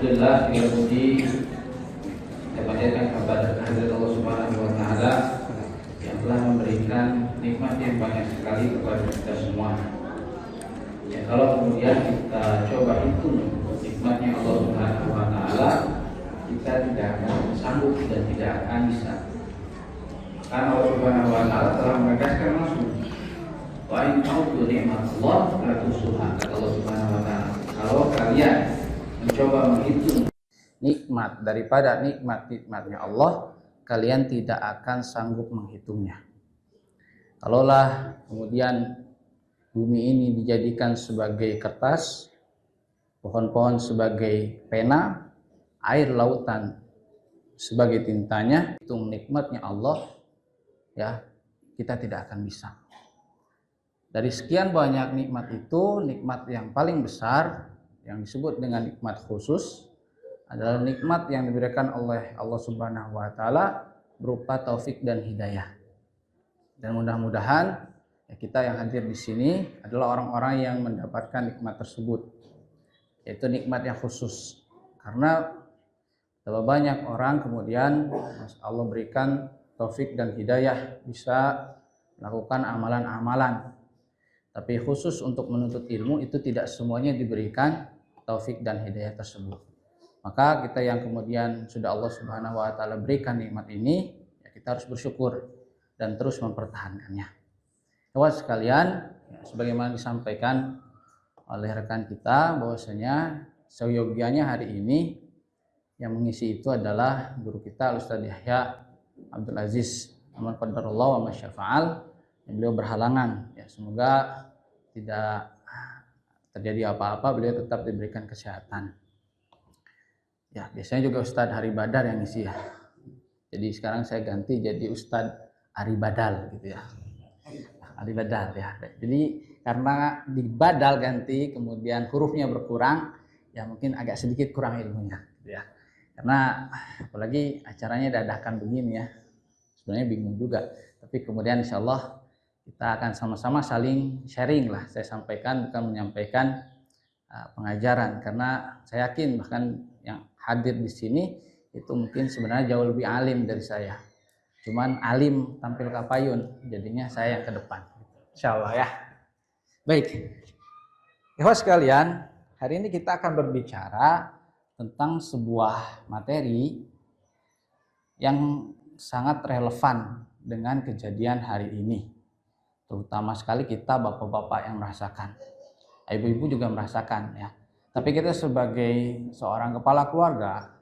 Alhamdulillah, segala puji kepada kehadirat Allah Subhanahu wa Ta'ala yang telah memberikan nikmat yang banyak sekali kepada kita semua. Ya, kalau kemudian kita coba hitung nikmatnya Allah Subhanahu wa Ta'ala, kita tidak akan sanggup dan tidak akan bisa. Karena Allah Subhanahu wa Ta'ala telah menegaskan langsung, wa in ta'uddu ni'matallah la tuhsuha, kata Allah Subhanahu wa Ta'ala. Kalau kalian mencoba menghitung nikmat daripada nikmatnya Allah, kalian tidak akan sanggup menghitungnya. Kalaulah kemudian bumi ini dijadikan sebagai kertas, pohon-pohon sebagai pena, air lautan sebagai tintanya, hitung nikmatnya Allah, ya, kita tidak akan bisa. Dari sekian banyak nikmat itu, nikmat yang paling besar yang disebut dengan nikmat khusus adalah nikmat yang diberikan oleh Allah Subhanahu wa Ta'ala berupa taufik dan hidayah. Dan mudah-mudahan ya, kita yang hadir di sini adalah orang-orang yang mendapatkan nikmat tersebut, yaitu nikmat yang khusus. Karena terlalu banyak orang kemudian Allah berikan taufik dan hidayah bisa melakukan amalan-amalan, tapi khusus untuk menuntut ilmu itu tidak semuanya diberikan taufik dan hidayah tersebut. Maka kita yang kemudian sudah Allah Subhanahu wa Ta'ala berikan nikmat ini, ya, kita harus bersyukur dan terus mempertahankannya. Kawan sekalian, ya, sebagaimana disampaikan oleh rekan kita bahwasanya seyogianya hari ini yang mengisi itu adalah guru kita Ustaz Yahya Abdul Aziz Aman Qadarullah wa Masyafa'al, yang beliau berhalangan. Ya, semoga tidak terjadi apa-apa, beliau tetap diberikan kesehatan. Ya, biasanya juga Ustadz Hari Badar yang ngisi ya. Jadi sekarang saya ganti jadi Ustadz Hari Badal gitu ya. Hari Badal ya. Jadi karena di badal ganti kemudian hurufnya berkurang, ya mungkin agak sedikit kurang ilmunya gitu ya. Karena apalagi acaranya dadakan begini ya. Sebenarnya bingung juga. Tapi kemudian insya Allah kita akan sama-sama saling sharing lah. Saya sampaikan bukan menyampaikan pengajaran, karena saya yakin bahkan yang hadir di sini itu mungkin sebenarnya jauh lebih alim dari saya. Cuman alim tampil kapayun, jadinya saya yang ke depan. Insya Allah ya. Baik, ikhwan sekalian, hari ini kita akan berbicara tentang sebuah materi yang sangat relevan dengan kejadian hari ini. Terutama sekali kita bapak-bapak yang merasakan, ibu-ibu juga merasakan ya. Tapi kita sebagai seorang kepala keluarga,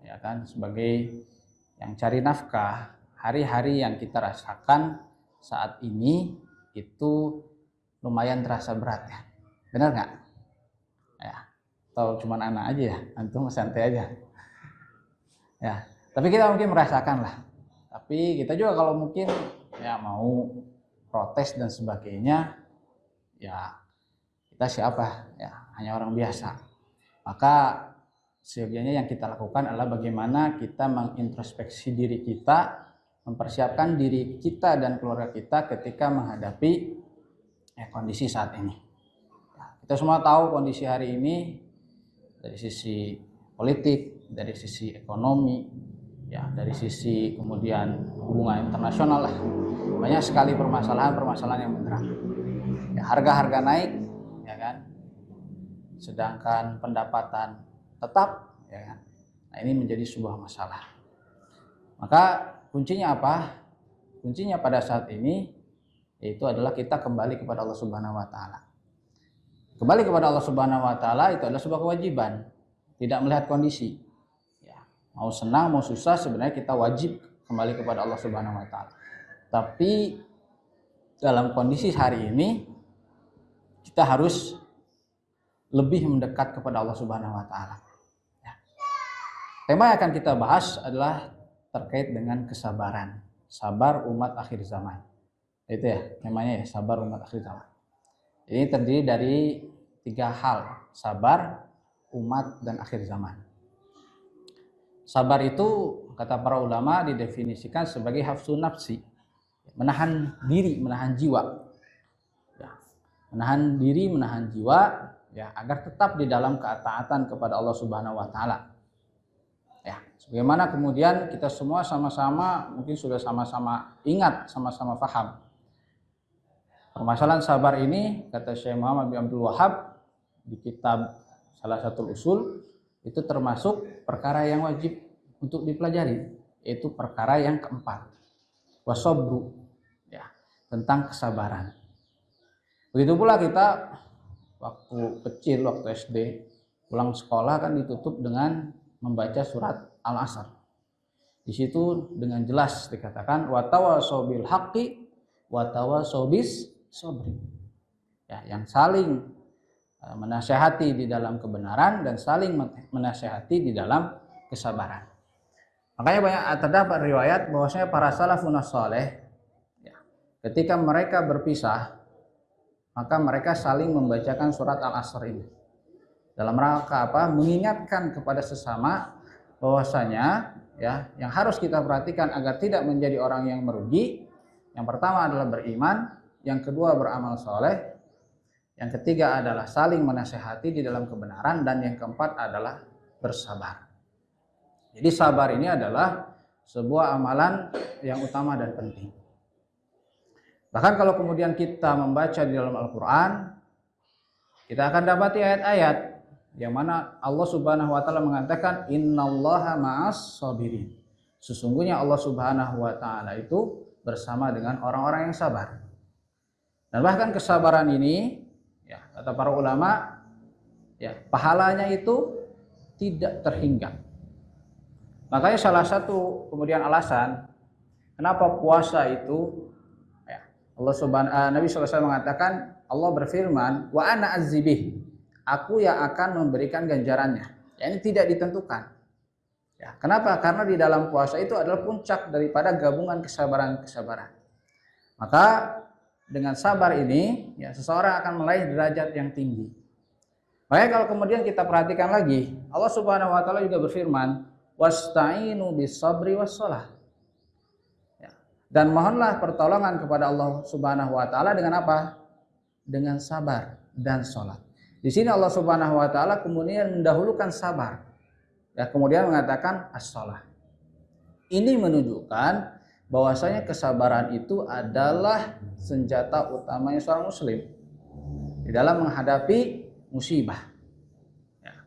ya kan, sebagai yang cari nafkah, hari-hari yang kita rasakan saat ini itu lumayan terasa berat ya. Benar nggak? Ya. Atau cuman anak aja ya, antum santai aja. Ya. Tapi kita mungkin merasakan lah. Tapi kita juga kalau mungkin ya mau protes dan sebagainya, ya kita siapa ya, hanya orang biasa. Maka seyogianya yang kita lakukan adalah bagaimana kita mengintrospeksi diri kita, mempersiapkan diri kita dan keluarga kita ketika menghadapi kondisi saat ini. Ya, kita semua tahu kondisi hari ini dari sisi politik, dari sisi ekonomi, ya dari sisi kemudian hubungan internasional lah, banyak sekali permasalahan-permasalahan yang menyerang. Ya, harga-harga naik, ya kan, sedangkan pendapatan tetap, ya kan. Nah, ini menjadi sebuah masalah. Maka kuncinya apa? Kuncinya pada saat ini yaitu adalah kita kembali kepada Allah Subhanahu wa Ta'ala. Kembali kepada Allah Subhanahu wa Ta'ala itu adalah sebuah kewajiban, tidak melihat kondisi. Ya, mau senang mau susah sebenarnya kita wajib kembali kepada Allah Subhanahu wa Ta'ala. Tapi dalam kondisi hari ini kita harus lebih mendekat kepada Allah Subhanahu wa Ta'ala. Ya. Tema yang akan kita bahas adalah terkait dengan kesabaran, sabar umat akhir zaman. Itu ya temanya ya, sabar umat akhir zaman. Ini terdiri dari 3 hal: sabar, umat, dan akhir zaman. Sabar itu kata para ulama didefinisikan sebagai hafsun nafsi, menahan diri, menahan jiwa. Ya. Menahan diri, menahan jiwa, ya, agar tetap di dalam ketaatan kepada Allah Subhanahu wa taala. Ya, sebagaimana kemudian kita semua sama-sama mungkin sudah sama-sama ingat, sama-sama paham. Permasalahan sabar ini, kata Syekh Muhammad bin Abdul Wahhab di kitab salah satu usul, itu termasuk perkara yang wajib untuk dipelajari, yaitu perkara yang keempat, wasobru, ya, tentang kesabaran. Begitu pula kita waktu kecil, waktu SD, pulang sekolah kan ditutup dengan membaca surat Al-Asr. Di situ dengan jelas dikatakan watawasau bil haqqi watawasau bis sabri. Ya, yang saling menasihati di dalam kebenaran dan saling menasihati di dalam kesabaran. Makanya banyak terdapat riwayat bahwasanya para salafun saleh, ya, ketika mereka berpisah, maka mereka saling membacakan surat Al-Asr ini. Dalam rangka apa? Mengingatkan kepada sesama bahwasanya, ya, yang harus kita perhatikan agar tidak menjadi orang yang merugi. Yang pertama adalah beriman, yang kedua beramal soleh, yang ketiga adalah saling menasehati di dalam kebenaran, dan yang keempat adalah bersabar. Jadi sabar ini adalah sebuah amalan yang utama dan penting. Bahkan kalau kemudian kita membaca di dalam Al-Quran, kita akan dapati ayat-ayat yang mana Allah Subhanahu wa taala mengatakan innallaha ma'as sabirin. Sesungguhnya Allah Subhanahu wa taala itu bersama dengan orang-orang yang sabar. Dan bahkan kesabaran ini, ya, kata para ulama, ya, pahalanya itu tidak terhingga. Makanya salah satu kemudian alasan kenapa puasa itu, Allah Nabi SAW mengatakan, Allah berfirman, wa ana azibih, aku yang akan memberikan ganjarannya. Ya, ini tidak ditentukan. Ya, kenapa? Karena di dalam puasa itu adalah puncak daripada gabungan kesabaran-kesabaran. Maka dengan sabar ini, ya, seseorang akan meraih derajat yang tinggi. Makanya kalau kemudian kita perhatikan lagi, Allah Subhanahu wa taala juga berfirman, wasta'inu bis sabri was shalah. Dan mohonlah pertolongan kepada Allah Subhanahu wa taala dengan apa? Dengan sabar dan sholat. Di sini Allah Subhanahu wa taala kemudian mendahulukan sabar. Ya, kemudian mengatakan as-shalah. Ini menunjukkan bahwasanya kesabaran itu adalah senjata utamanya seorang muslim di dalam menghadapi musibah. Ya.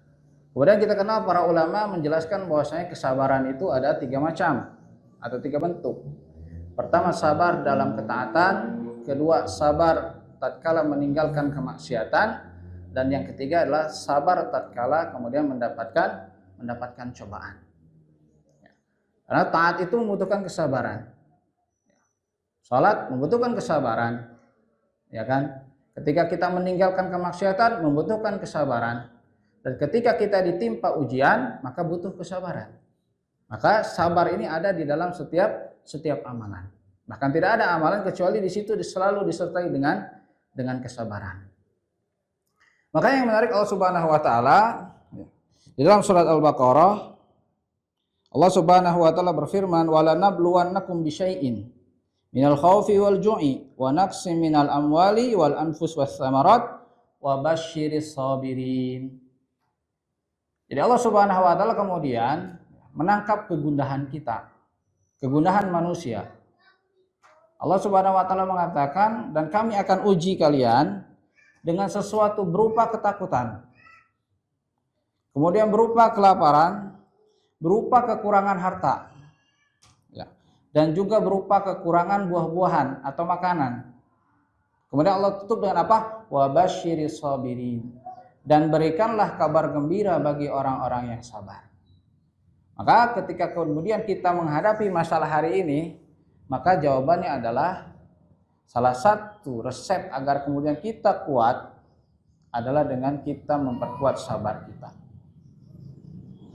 Kemudian kita kenal para ulama menjelaskan bahwasanya kesabaran itu ada 3 macam atau 3 bentuk. Pertama, sabar dalam ketaatan, kedua, sabar tatkala meninggalkan kemaksiatan, dan yang ketiga adalah sabar tatkala kemudian mendapatkan cobaan. Karena taat itu membutuhkan kesabaran. Salat membutuhkan kesabaran, ya kan? Ketika kita meninggalkan kemaksiatan membutuhkan kesabaran, dan ketika kita ditimpa ujian maka butuh kesabaran. Maka sabar ini ada di dalam setiap amalan. Bahkan tidak ada amalan kecuali di situ selalu disertai dengan kesabaran. Makanya yang menarik, Allah Subhanahu wa taala di dalam surat Al-Baqarah, Allah Subhanahu wa taala berfirman, "Wala nabluwannakum bisyai'in minal khaufi wal ju'i wa naqsin minal amwali wal anfus was samarat wa basyiris sabirin." Jadi Allah Subhanahu wa taala kemudian menangkap kegundahan kita, kegundahan manusia. Allah Subhanahu wa taala mengatakan, dan kami akan uji kalian dengan sesuatu berupa ketakutan, kemudian berupa kelaparan, berupa kekurangan harta, ya, dan juga berupa kekurangan buah-buahan atau makanan. Kemudian Allah tutup dengan apa? Wa basyiris sabirin, dan berikanlah kabar gembira bagi orang-orang yang sabar. Maka ketika kemudian kita menghadapi masalah hari ini, maka jawabannya adalah salah satu resep agar kemudian kita kuat adalah dengan kita memperkuat sabar kita.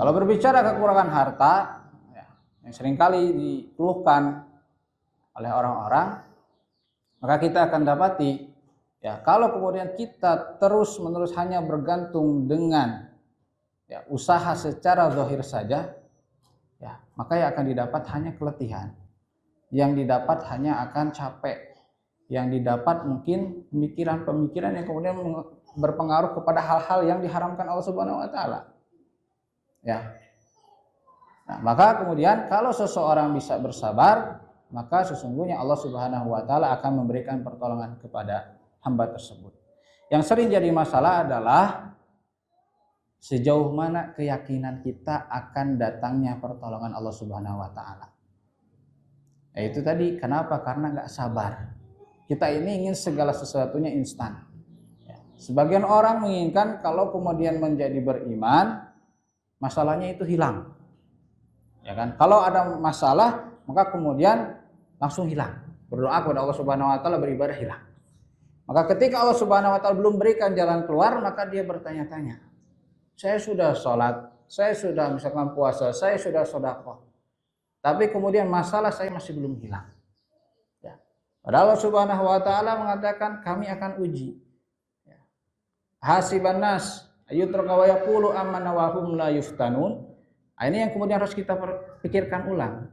Kalau berbicara kekurangan harta, ya, yang seringkali dikeluhkan oleh orang-orang, maka kita akan dapati, ya, kalau kemudian kita terus-menerus hanya bergantung dengan, ya, usaha secara zahir saja, ya, maka yang akan didapat hanya keletihan. Yang didapat hanya akan capek, yang didapat mungkin pemikiran-pemikiran yang kemudian berpengaruh kepada hal-hal yang diharamkan Allah Subhanahu wa taala. Ya. Nah, maka kemudian kalau seseorang bisa bersabar, maka sesungguhnya Allah Subhanahu wa taala akan memberikan pertolongan kepada hamba tersebut. Yang sering jadi masalah adalah sejauh mana keyakinan kita akan datangnya pertolongan Allah Subhanahu wa taala. Itu tadi, kenapa? Karena nggak sabar. Kita ini ingin segala sesuatunya instan. Sebagian orang menginginkan kalau kemudian menjadi beriman, masalahnya itu hilang. Ya kan? Kalau ada masalah, maka kemudian langsung hilang. Berdoa kepada Allah Subhanahu wa taala, beribadah, hilang. Maka ketika Allah Subhanahu wa taala belum berikan jalan keluar, maka dia bertanya-tanya. Saya sudah sholat, saya sudah misalkan puasa, saya sudah sedekah. Tapi kemudian masalah saya masih belum hilang. Ya. Padahal Allah Subhanahu wa taala mengatakan kami akan uji. Ya. Hasiban nas ayyutraka wa yaqulu amanna wa hum la yuftanun. Ini yang kemudian harus kita pikirkan ulang.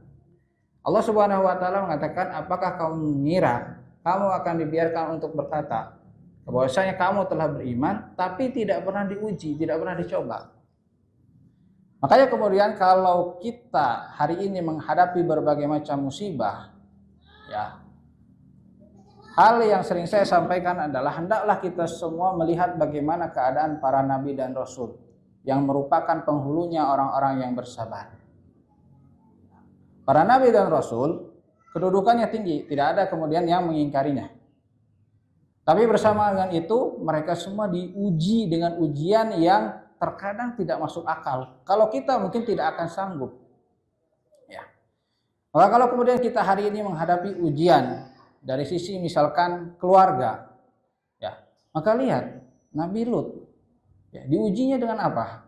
Allah Subhanahu wa taala mengatakan, apakah kamu mengira kamu akan dibiarkan untuk berkata bahwasanya kamu telah beriman tapi tidak pernah diuji, tidak pernah dicoba. Makanya kemudian kalau kita hari ini menghadapi berbagai macam musibah, ya, hal yang sering saya sampaikan adalah hendaklah kita semua melihat bagaimana keadaan para nabi dan rasul yang merupakan penghulunya orang-orang yang bersabar. Para nabi dan rasul kedudukannya tinggi, tidak ada kemudian yang mengingkarinya. Tapi bersama dengan itu mereka semua diuji dengan ujian yang terkadang tidak masuk akal. Kalau kita mungkin tidak akan sanggup. Ya. Maka kalau kemudian kita hari ini menghadapi ujian dari sisi misalkan keluarga, ya, maka lihat Nabi Lut, ya, diujinya dengan apa?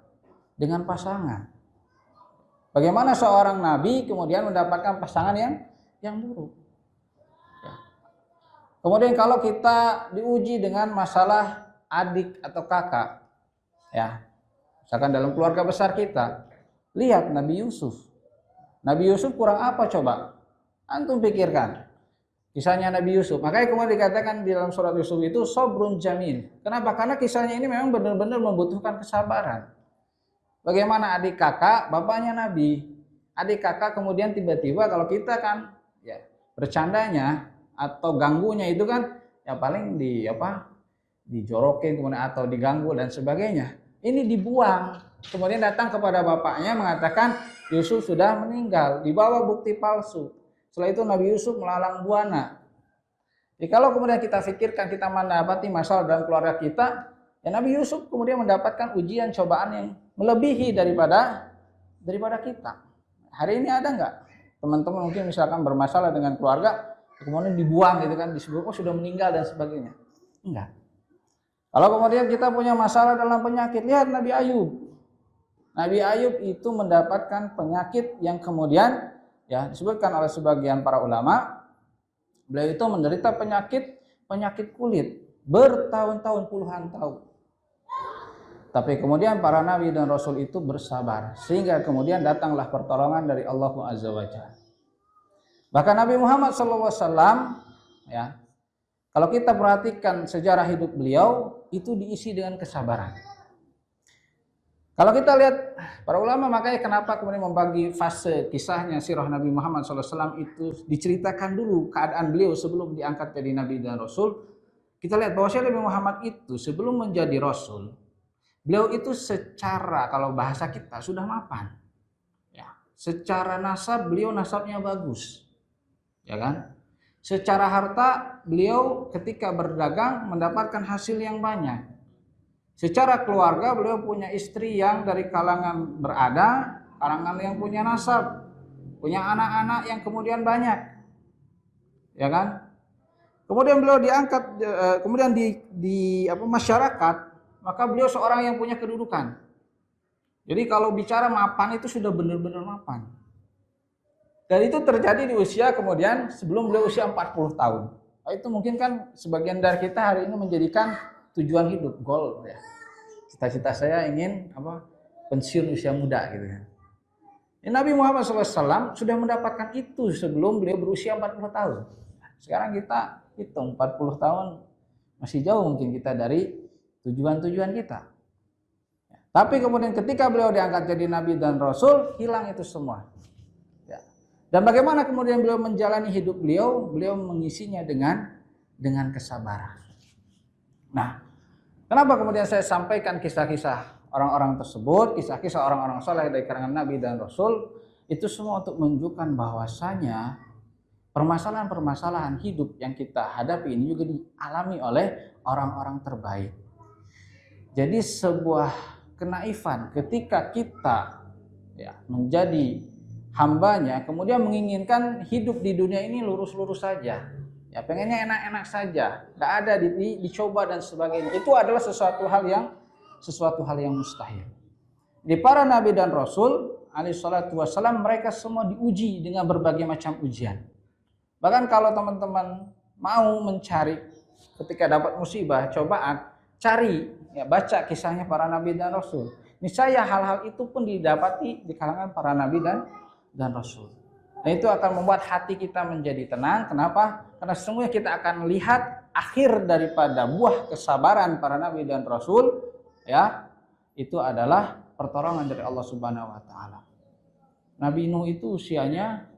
Dengan pasangan. Bagaimana seorang nabi kemudian mendapatkan pasangan yang buruk? Ya. Kemudian kalau kita diuji dengan masalah adik atau kakak, ya, misalkan dalam keluarga besar kita, lihat Nabi Yusuf. Nabi Yusuf kurang apa coba? Antum pikirkan. Kisahnya Nabi Yusuf. Makanya kemudian dikatakan di dalam surat Yusuf itu sobrun jamil. Kenapa? Karena kisahnya ini memang benar-benar membutuhkan kesabaran. Bagaimana adik kakak, bapaknya Nabi. Adik kakak kemudian tiba-tiba kalau kita kan ya bercandanya atau ganggunya itu kan ya paling dijorokin kemudian atau diganggu dan sebagainya. Ini dibuang. Kemudian datang kepada bapaknya mengatakan Yusuf sudah meninggal, dibawa bukti palsu. Setelah itu Nabi Yusuf melalang buana. Jadi kalau kemudian kita pikirkan kita mendapati masalah dalam keluarga kita, ya Nabi Yusuf kemudian mendapatkan ujian cobaan yang melebihi daripada kita. Hari ini ada nggak teman-teman mungkin misalkan bermasalah dengan keluarga, kemudian dibuang gitu kan, disebut sudah meninggal dan sebagainya? Enggak. Kalau kemudian kita punya masalah dalam penyakit, lihat Nabi Ayub. Nabi Ayub itu mendapatkan penyakit yang kemudian ya disebutkan oleh sebagian para ulama, beliau itu menderita penyakit kulit bertahun-tahun, puluhan tahun. Tapi kemudian para nabi dan rasul itu bersabar sehingga kemudian datanglah pertolongan dari Allah Azza wa Jalla. Bahkan Nabi Muhammad SAW, ya, kalau kita perhatikan sejarah hidup beliau itu diisi dengan kesabaran. Kalau kita lihat para ulama, makanya kenapa kemudian membagi fase kisahnya sirah Nabi Muhammad SAW itu diceritakan dulu keadaan beliau sebelum diangkat jadi Nabi dan Rasul. Kita lihat bahwa Nabi Muhammad itu sebelum menjadi Rasul, beliau itu secara kalau bahasa kita sudah mapan. Ya, secara nasab beliau nasabnya bagus, ya kan? Secara harta beliau ketika berdagang mendapatkan hasil yang banyak. Secara keluarga beliau punya istri yang dari kalangan berada, kalangan yang punya nasab, punya anak-anak yang kemudian banyak, ya kan? Kemudian beliau diangkat, kemudian di masyarakat, maka beliau seorang yang punya kedudukan. Jadi kalau bicara mapan itu sudah benar-benar mapan. Dan itu terjadi di usia kemudian sebelum beliau usia 40 tahun. Nah, itu mungkin kan sebagian dari kita hari ini menjadikan tujuan hidup, goal ya. Cita-cita saya ingin pensiun usia muda gitu kan. Nabi Muhammad SAW sudah mendapatkan itu sebelum beliau berusia 40 tahun. Sekarang kita hitung 40 tahun masih jauh mungkin kita dari tujuan-tujuan kita. Tapi kemudian ketika beliau diangkat jadi nabi dan rasul, hilang itu semua. Ya. Dan bagaimana kemudian beliau menjalani hidup beliau? Beliau mengisinya dengan kesabaran. Nah, kenapa kemudian saya sampaikan kisah-kisah orang-orang tersebut, kisah-kisah orang-orang saleh dari kalangan nabi dan rasul, itu semua untuk menunjukkan bahwasanya permasalahan-permasalahan hidup yang kita hadapi ini juga dialami oleh orang-orang terbaik. Jadi sebuah kenaifan ketika kita menjadi hambanya kemudian menginginkan hidup di dunia ini lurus-lurus saja, ya pengennya enak-enak saja, tidak ada dicoba dan sebagainya. Itu adalah sesuatu hal yang mustahil. Di para nabi dan rasul alaihi salatu wassalam, mereka semua diuji dengan berbagai macam ujian. Bahkan kalau teman-teman mau mencari ketika dapat musibah, cobaan, cari, baca kisahnya para nabi dan rasul. Niscaya hal-hal itu pun didapati di kalangan para nabi dan rasul. Dan itu akan membuat hati kita menjadi tenang. Kenapa? Karena sesungguhnya kita akan lihat akhir daripada buah kesabaran para nabi dan rasul, ya, itu adalah pertolongan dari Allah Subhanahu wa taala. Nabi Nuh itu usianya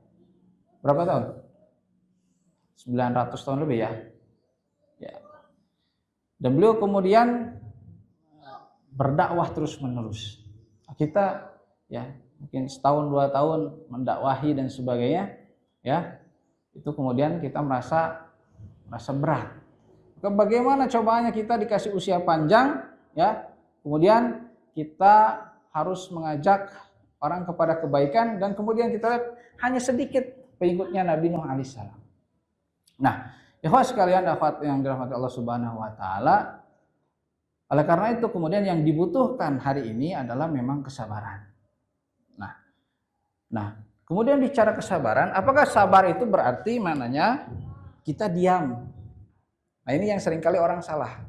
berapa tahun? 900 tahun lebih ya. Dan beliau kemudian berdakwah terus-menerus. Kita mungkin setahun 2 tahun mendakwahi dan sebagainya, ya. Itu kemudian kita merasa berat. Bagaimana cobaannya kita dikasih usia panjang, ya. Kemudian kita harus mengajak orang kepada kebaikan dan kemudian kita lihat hanya sedikit pengikutnya Nabi Nuh alaihissalam. Nah, ikhwah sekalian, akhwat yang dirahmati Allah Subhanahu wa taala, oleh karena itu kemudian yang dibutuhkan hari ini adalah memang kesabaran. Nah, kemudian bicara kesabaran, apakah sabar itu berarti maknanya kita diam? Nah, ini yang seringkali orang salah.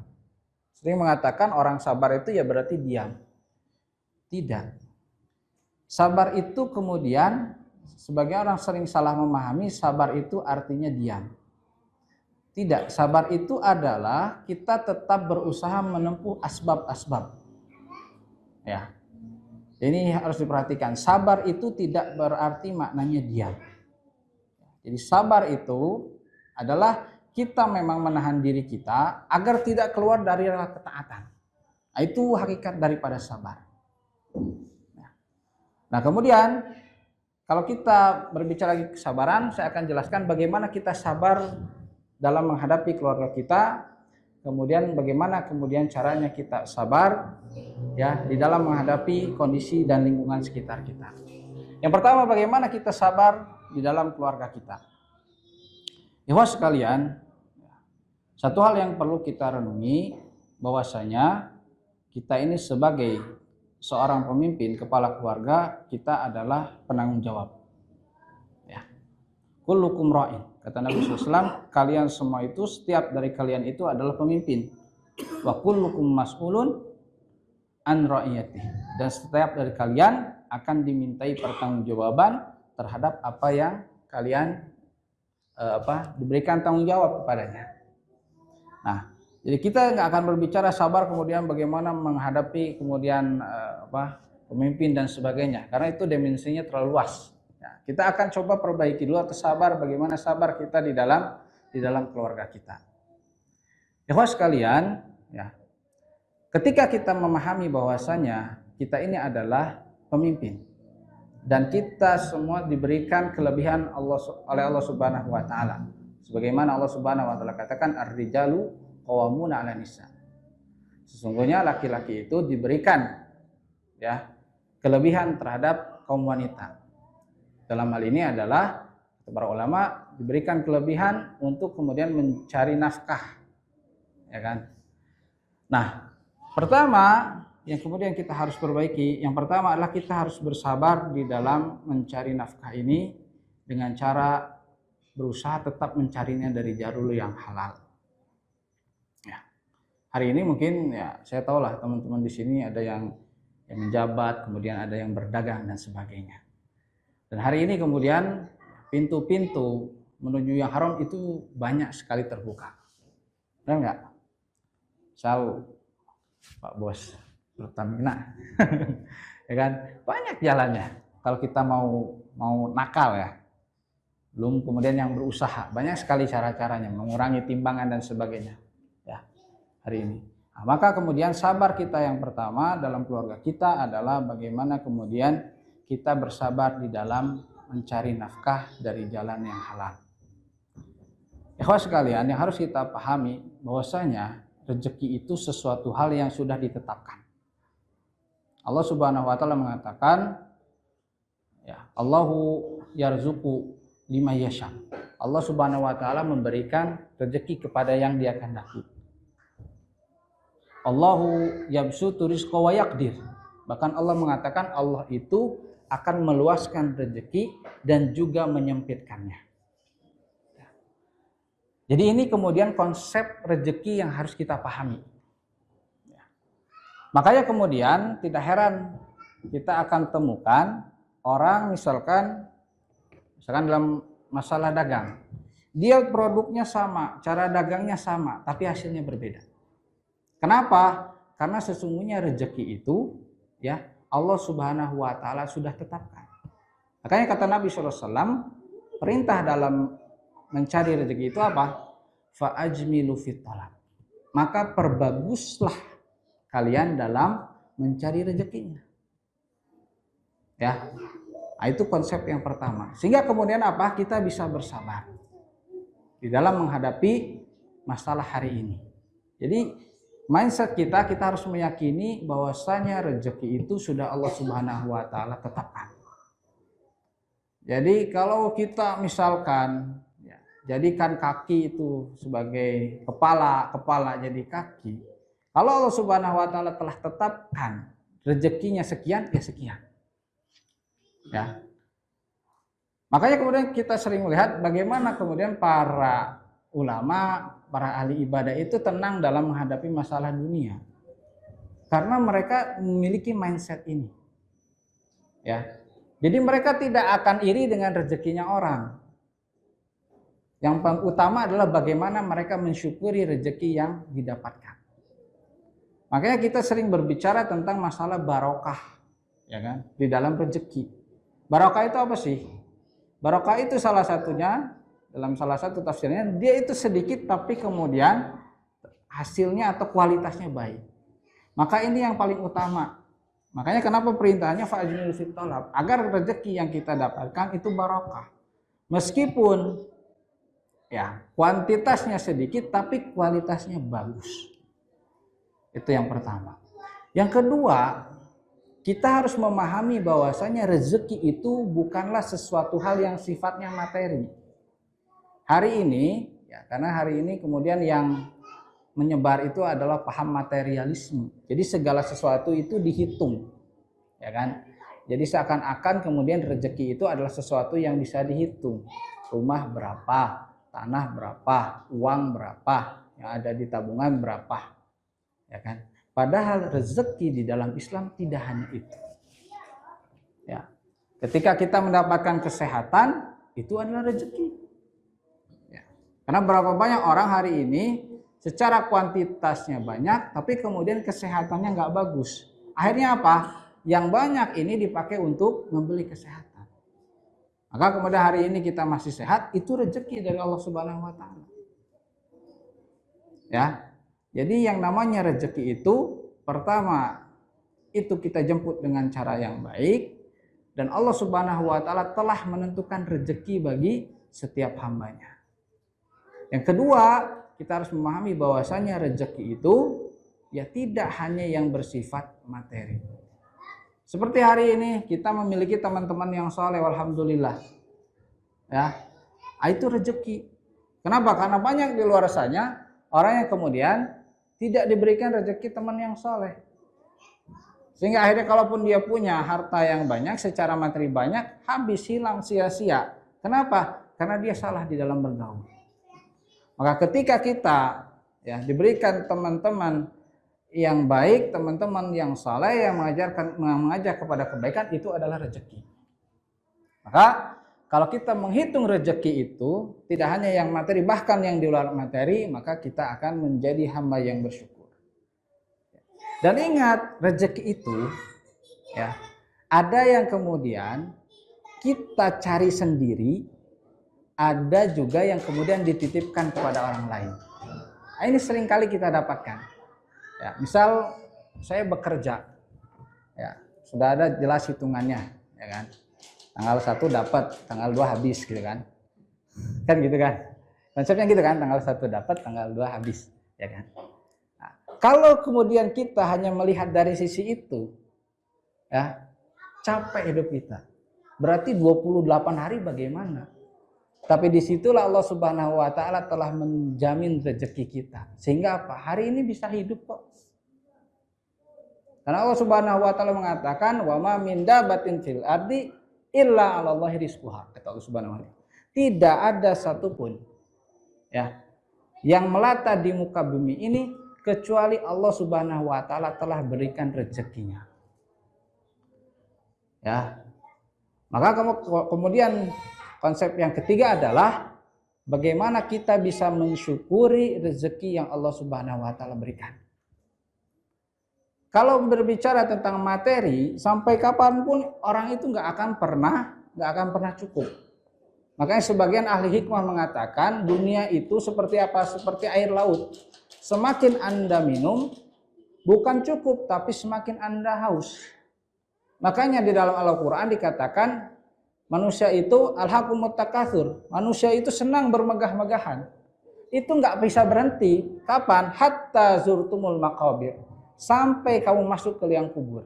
Sering mengatakan orang sabar itu ya berarti diam. Tidak. Sabar itu kemudian sebagian orang sering salah memahami sabar itu artinya diam. Tidak, sabar itu adalah kita tetap berusaha menempuh asbab-asbab. Ya. Ini harus diperhatikan. Sabar itu tidak berarti maknanya diam. Jadi sabar itu adalah kita memang menahan diri kita agar tidak keluar dari rel ketaatan. Nah, itu hakikat daripada sabar. Nah, kemudian kalau kita berbicara lagi kesabaran, saya akan jelaskan bagaimana kita sabar dalam menghadapi keluarga kita, kemudian bagaimana kemudian caranya kita sabar ya di dalam menghadapi kondisi dan lingkungan sekitar kita. Yang pertama, bagaimana kita sabar di dalam keluarga kita. Ikhwah sekalian, satu hal yang perlu kita renungi bahwasanya kita ini sebagai seorang pemimpin, kepala keluarga, kita adalah penanggung jawab. Ya. Kullukum ra'in. Kata Nabi SAW, kalian semua itu, setiap dari kalian itu adalah pemimpin. Wa kullukum mas'ulun an ra'iyati. Dan setiap dari kalian akan dimintai pertanggungjawaban terhadap apa yang kalian diberikan tanggung jawab kepadanya. Nah, jadi kita nggak akan berbicara sabar kemudian bagaimana menghadapi kemudian pemimpin dan sebagainya, karena itu dimensinya terlalu luas. Ya, kita akan coba perbaiki dulu atau sabar, bagaimana sabar kita di dalam keluarga kita. Ikhwah sekalian, ya, ketika kita memahami bahwasanya kita ini adalah pemimpin dan kita semua diberikan kelebihan oleh Allah Subhanahu wa taala. Sebagaimana Allah Subhanahu wa taala katakan, ar-rijalu qawwamuna 'alan nisa. Sesungguhnya laki-laki itu diberikan ya kelebihan terhadap kaum wanita. Dalam hal ini adalah para ulama diberikan kelebihan untuk kemudian mencari nafkah. Ya kan? Nah, pertama yang kemudian kita harus perbaiki, yang pertama adalah kita harus bersabar di dalam mencari nafkah ini dengan cara berusaha tetap mencarinya dari jalur yang halal. Ya. Hari ini mungkin ya saya tahu lah teman-teman di sini ada yang menjabat, kemudian ada yang berdagang dan sebagainya. Dan hari ini kemudian pintu-pintu menuju yang haram itu banyak sekali terbuka. Benar nggak? Misal Pak Bos Pertamina, ya kan, banyak jalannya. Kalau kita mau nakal ya, belum kemudian yang berusaha, banyak sekali cara-caranya mengurangi timbangan dan sebagainya. Ya, hari ini. Nah, maka kemudian sabar kita yang pertama dalam keluarga kita adalah bagaimana kemudian kita bersabar di dalam mencari nafkah dari jalan yang halal. Ikhwah sekalian, yang harus kita pahami bahwasanya rezeki itu sesuatu hal yang sudah ditetapkan. Allah Subhanahu wa taala mengatakan, ya, Allahu yarzuqu lima yasha. Allah Subhanahu wa taala memberikan rezeki kepada yang Dia kehendaki. Allahu yabsutu rizqa wa yaqdir. Bahkan Allah mengatakan Allah itu akan meluaskan rezeki dan juga menyempitkannya. Jadi ini kemudian konsep rezeki yang harus kita pahami. Makanya kemudian tidak heran kita akan temukan orang misalkan dalam masalah dagang, dia produknya sama, cara dagangnya sama, tapi hasilnya berbeda. Kenapa? Karena sesungguhnya rezeki itu ya Allah Subhanahu wa taala sudah tetapkan. Makanya kata Nabi SAW, perintah dalam mencari rezeki itu apa? Fa'ajmilu fit talab. Maka perbaguslah kalian dalam mencari rezekinya. Ya. Nah, itu konsep yang pertama. Sehingga kemudian apa? Kita bisa bersabar di dalam menghadapi masalah hari ini. Jadi mindset kita harus meyakini bahwasanya rezeki itu sudah Allah Subhanahu wa taala tetapkan. Jadi kalau kita misalkan ya, jadikan kaki itu sebagai kepala jadi kaki. Kalau Allah Subhanahu wa taala telah tetapkan rezekinya sekian, ya sekian. Ya. Makanya kemudian kita sering melihat bagaimana kemudian para ulama, para ahli ibadah itu tenang dalam menghadapi masalah dunia. Karena mereka memiliki mindset ini. Ya. Jadi mereka tidak akan iri dengan rezekinya orang. Yang paling utama adalah bagaimana mereka mensyukuri rezeki yang didapatkan. Makanya kita sering berbicara tentang masalah barokah, ya kan, di dalam rezeki. Barokah itu apa sih? Barokah itu salah satunya, dalam salah satu tafsirnya, dia itu sedikit tapi kemudian hasilnya atau kualitasnya baik. Maka ini yang paling utama. Makanya kenapa perintahnya fa'ajmilu fit talab, agar rezeki yang kita dapatkan itu barokah. Meskipun ya kuantitasnya sedikit tapi kualitasnya bagus. Itu yang pertama. Yang kedua, kita harus memahami bahwasanya rezeki itu bukanlah sesuatu hal yang sifatnya materi. Hari ini, ya karena hari ini kemudian yang menyebar itu adalah paham materialisme. Jadi segala sesuatu itu dihitung, ya kan? Jadi seakan-akan kemudian rezeki itu adalah sesuatu yang bisa dihitung. Rumah berapa, tanah berapa, uang berapa, yang ada di tabungan berapa, ya kan? Padahal rezeki di dalam Islam tidak hanya itu. Ya. Ketika kita mendapatkan kesehatan, itu adalah rezeki. Ya. Karena berapa banyak orang hari ini secara kuantitasnya banyak, tapi kemudian kesehatannya nggak bagus. Akhirnya apa? Yang banyak ini dipakai untuk membeli kesehatan. Maka kemudian hari ini kita masih sehat, itu rezeki dari Allah Subhanahu wa taala. Ya. Jadi yang namanya rezeki itu pertama itu kita jemput dengan cara yang baik, dan Allah Subhanahu wa taala telah menentukan rezeki bagi setiap hambanya. Yang kedua, kita harus memahami bahwasanya rezeki itu ya tidak hanya yang bersifat materi. Seperti hari ini kita memiliki teman-teman yang soleh, alhamdulillah. Ya, itu rezeki. Kenapa? Karena banyak di luar sana orang yang kemudian tidak diberikan rezeki teman yang soleh. Sehingga akhirnya kalaupun dia punya harta yang banyak, secara materi banyak, habis, hilang, sia-sia. Kenapa? Karena dia salah di dalam bergaul. Maka ketika kita ya diberikan teman-teman yang baik, teman-teman yang saleh yang mengajak kepada kebaikan, itu adalah rezeki. Maka kalau kita menghitung rezeki itu tidak hanya yang materi, bahkan yang di luar materi, maka kita akan menjadi hamba yang bersyukur. Dan ingat, rezeki itu ya, ada yang kemudian kita cari sendiri, ada juga yang kemudian dititipkan kepada orang lain. Nah, ini seringkali kita dapatkan. Ya, misal saya bekerja, ya, sudah ada jelas hitungannya, ya kan? Tanggal 1 dapat, tanggal 2 habis gitu kan. Kan gitu kan. Konsepnya gitu kan, tanggal 1 dapat, tanggal 2 habis, ya kan. Nah, kalau kemudian kita hanya melihat dari sisi itu, ya, capek hidup kita. Berarti 28 hari bagaimana? Tapi disitulah Allah Subhanahu wa Ta'ala telah menjamin rezeki kita. Sehingga apa? Hari ini bisa hidup kok. Karena Allah Subhanahu wa Ta'ala mengatakan, wa ma min dabatin fil ardi illa 'alallahi rizquha, kata Allah Subhanahu wa Ta'ala. Tidak ada satupun ya yang melata di muka bumi ini kecuali Allah Subhanahu wa Ta'ala telah berikan rezekinya. Ya. Maka kemudian konsep yang ketiga adalah bagaimana kita bisa mensyukuri rezeki yang Allah Subhanahu wa Ta'ala berikan. Kalau berbicara tentang materi, sampai kapanpun orang itu nggak akan pernah cukup. Makanya sebagian ahli hikmah mengatakan dunia itu seperti apa? Seperti air laut. Semakin Anda minum, bukan cukup, tapi semakin Anda haus. Makanya di dalam Al-Quran dikatakan manusia itu alhaqumut takatsur. Manusia itu senang bermegah-megahan. Itu nggak bisa berhenti. Kapan? Hatta zurtumul maqabir. Sampai kamu masuk ke liang kubur.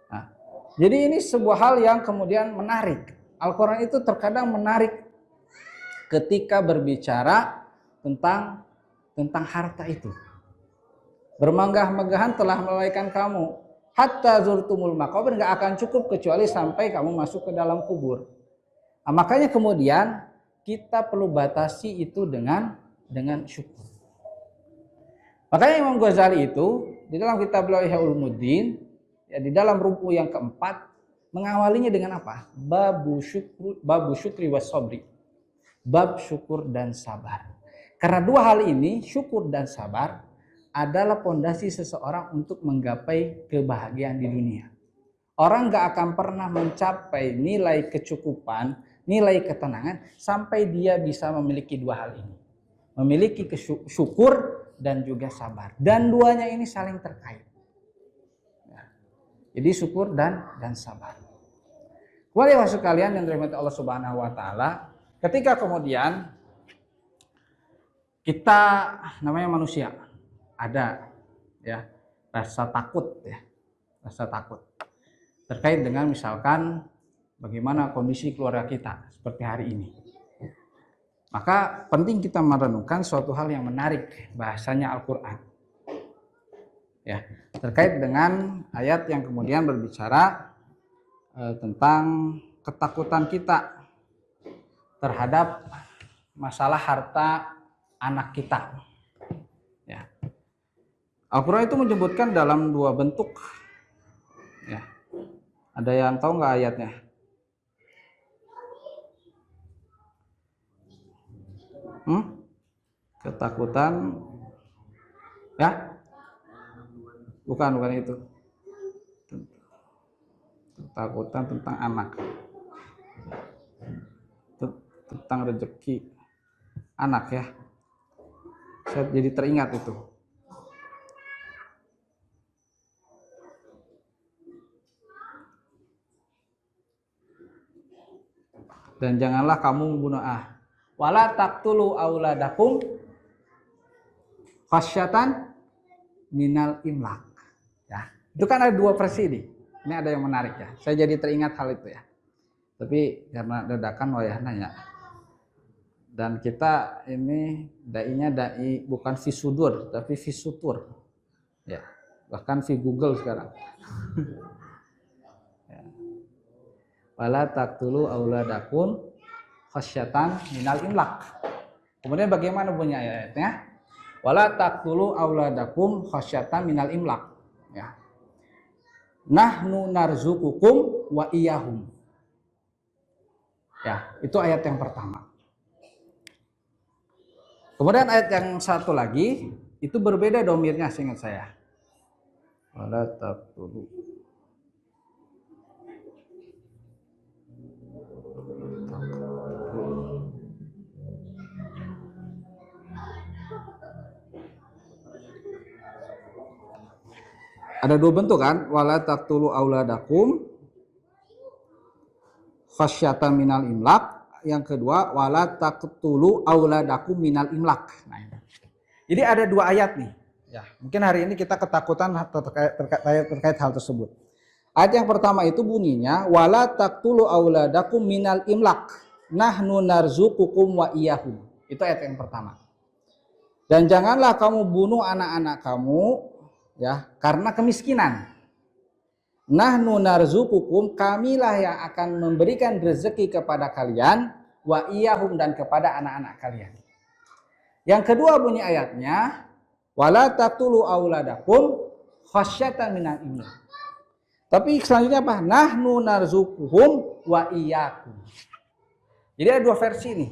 Nah, jadi ini sebuah hal yang kemudian menarik. Al-Quran itu terkadang menarik ketika berbicara tentang harta itu. Bermegah-megahan telah melalaikan kamu. Hatta zurtumul maqabir, nggak akan cukup kecuali sampai kamu masuk ke dalam kubur. Nah, makanya kemudian kita perlu batasi itu dengan syukur. Makanya Imam Ghazali itu di dalam kitab Ihya Ulumuddin, ya, di dalam ruku yang keempat mengawalinya dengan apa? Babu syukri was sabri. Bab syukur dan sabar. Karena dua hal ini, syukur dan sabar, adalah pondasi seseorang untuk menggapai kebahagiaan di dunia. Orang gak akan pernah mencapai nilai kecukupan, nilai ketenangan sampai dia bisa memiliki dua hal ini. Memiliki syukur dan juga sabar. Dan duanya ini saling terkait. Ya. Jadi syukur dan sabar. Wahai sekalian yang dirahmati Allah Subhanahu wa Ta'ala, ketika kemudian kita namanya manusia, ada ya rasa takut, ya, rasa takut terkait dengan misalkan bagaimana kondisi keluarga kita seperti hari ini. Maka penting kita merenungkan suatu hal yang menarik, bahasanya Al-Quran. Ya, terkait dengan ayat yang kemudian berbicara tentang ketakutan kita terhadap masalah harta anak kita. Ya. Al-Quran itu menyebutkan dalam dua bentuk. Ya. Ada yang tahu nggak ayatnya? Ketakutan, ya? Bukan itu. Ketakutan tentang anak, tentang rezeki anak, ya. Saya jadi teringat itu. Dan janganlah kamu membunuh wala taqtulu auladakum khasyatan minal imlak. Ya, itu kan ada dua versi nih. Ini ada yang menarik ya. Saya jadi teringat hal itu ya. Tapi karena dadakan wayah nanya. Dan kita ini dai-nya dai bukan visudur tapi visutur. Ya, bahkan di Google sekarang. Ya. Wala taqtulu auladakum khasyatan minal imlak. Kemudian bagaimana bunyi ayatnya? Wala taqtulu auladakum khasyatan minal imlak. Ya. Nahnu narzuqukum wa iyyahum. Ya, itu ayat yang pertama. Kemudian ayat yang satu lagi itu berbeda domirnya seingat saya. Wala taqtulu. Ada dua bentuk kan? Wala taqtulu auladakum khasyatan minal imlak. Yang kedua, wala taqtulu auladakum minal imlak. Nah, ini. Jadi ada dua ayat nih. Ya, mungkin hari ini kita ketakutan terkait hal tersebut. Ayat yang pertama itu bunyinya wala taqtulu auladakum minal imlak. Nahnu narzuqukum wa iyyahum. Itu ayat yang pertama. Dan janganlah kamu bunuh anak-anak kamu ya karena kemiskinan. Nahnu narzuqukum, kamilah yang akan memberikan rezeki kepada kalian, wa iyyahum, dan kepada anak-anak kalian. Yang kedua bunyi ayatnya, wala taqtulu auladakum khasyatan minal imlak. Tapi selanjutnya apa? Nahnu narzuquhum wa iyyakum. Jadi ada dua versi nih.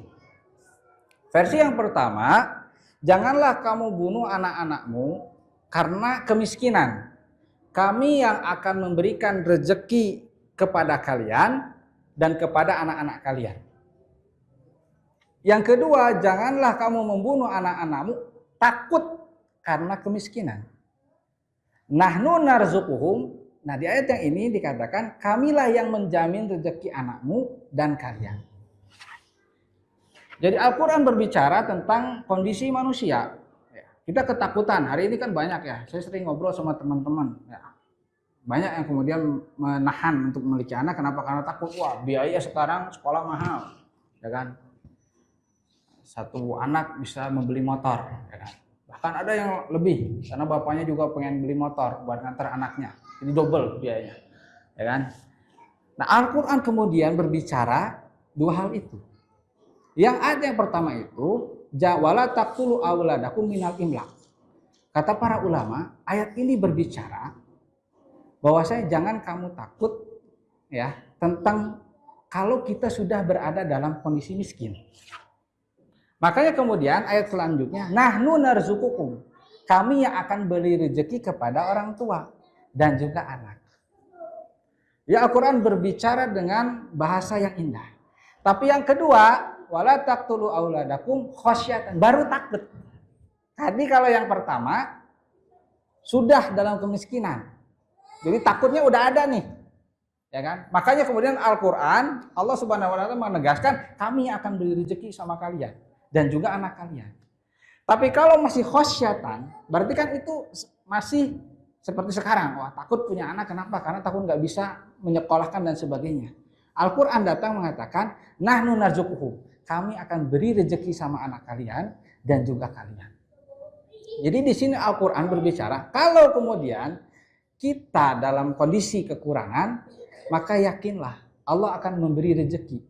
Versi yang pertama, janganlah kamu bunuh anak-anakmu karena kemiskinan. Kami yang akan memberikan rezeki kepada kalian dan kepada anak-anak kalian. Yang kedua, janganlah kamu membunuh anak-anakmu takut karena kemiskinan. Nahnu narzuquhum. Nah, di ayat yang ini dikatakan kamilah yang menjamin rezeki anakmu dan kalian. Jadi Al-Quran berbicara tentang kondisi manusia. Kita ketakutan, hari ini kan banyak ya, saya sering ngobrol sama teman-teman ya. Banyak yang kemudian menahan untuk memiliki anak, kenapa? Karena takut, wah biaya sekarang sekolah mahal, ya kan. Satu anak bisa membeli motor, ya kan. Bahkan ada yang lebih, karena bapaknya juga pengen beli motor buat ngantar anaknya, jadi double biayanya, ya kan. Nah, Al-Quran kemudian berbicara dua hal itu. Yang ayat yang pertama itu, wala taqtulu auladakum minal imlak. Kata para ulama, ayat ini berbicara bahwasanya jangan kamu takut ya tentang kalau kita sudah berada dalam kondisi miskin. Makanya kemudian ayat selanjutnya, nahnu narzuqukum. Kami yang akan beri rezeki kepada orang tua dan juga anak. Ya, Al-Quran berbicara dengan bahasa yang indah. Tapi yang kedua, wala taqtulu auladakum khasyatan, baru takut. Tadi kalau yang pertama sudah dalam kemiskinan. Jadi takutnya udah ada nih. Ya kan? Makanya kemudian Al-Qur'an Allah Subhanahu wa taala menegaskan kami akan beri rezeki sama kalian dan juga anak kalian. Tapi kalau masih khasyatan, berarti kan itu masih seperti sekarang. Wah, takut punya anak, kenapa? Karena takut nggak bisa menyekolahkan dan sebagainya. Al-Qur'an datang mengatakan nahnu narzuquhum. Kami akan beri rezeki sama anak kalian dan juga kalian. Jadi di sini Al-Quran berbicara, kalau kemudian kita dalam kondisi kekurangan, maka yakinlah Allah akan memberi rezeki.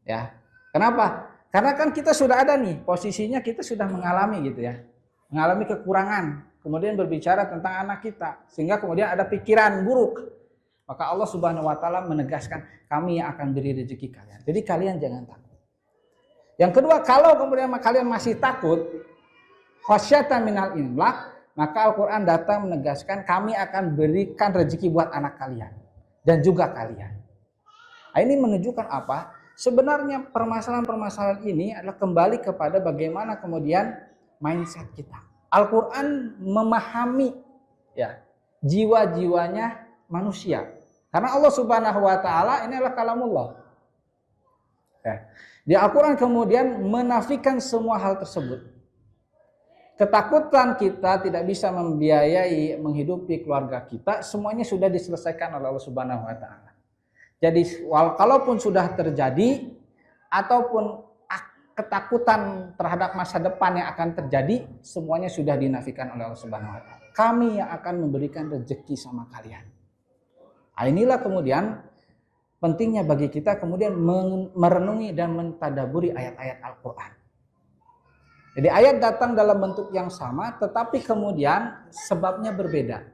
Ya, kenapa? Karena kan kita sudah ada nih, posisinya kita sudah mengalami gitu ya, mengalami kekurangan. Kemudian berbicara tentang anak kita, sehingga kemudian ada pikiran buruk. Maka Allah Subhanahu Wa Taala menegaskan, kami yang akan beri rezeki kalian. Jadi kalian jangan takut. Yang kedua, kalau kemudian kalian masih takut, khasyatan minal imlak, maka Al-Quran datang menegaskan kami akan berikan rezeki buat anak kalian dan juga kalian. Nah, ini menunjukkan apa? Sebenarnya permasalahan-permasalahan ini adalah kembali kepada bagaimana kemudian mindset kita. Al-Quran memahami ya jiwa-jiwanya manusia. Karena Allah Subhanahu Wa Taala ini adalah kalamullah. Ya. Di Al-Quran kemudian menafikan semua hal tersebut. Ketakutan kita tidak bisa membiayai, menghidupi keluarga kita, semuanya sudah diselesaikan oleh Allah Subhanahu Wa Taala. Jadi kalaupun sudah terjadi ataupun ketakutan terhadap masa depan yang akan terjadi, semuanya sudah dinafikan oleh Allah Subhanahu Wa Taala. Kami yang akan memberikan rezeki sama kalian. Nah, inilah kemudian pentingnya bagi kita kemudian merenungi dan mentadaburi ayat-ayat Al-Quran. Jadi ayat datang dalam bentuk yang sama, tetapi kemudian sebabnya berbeda.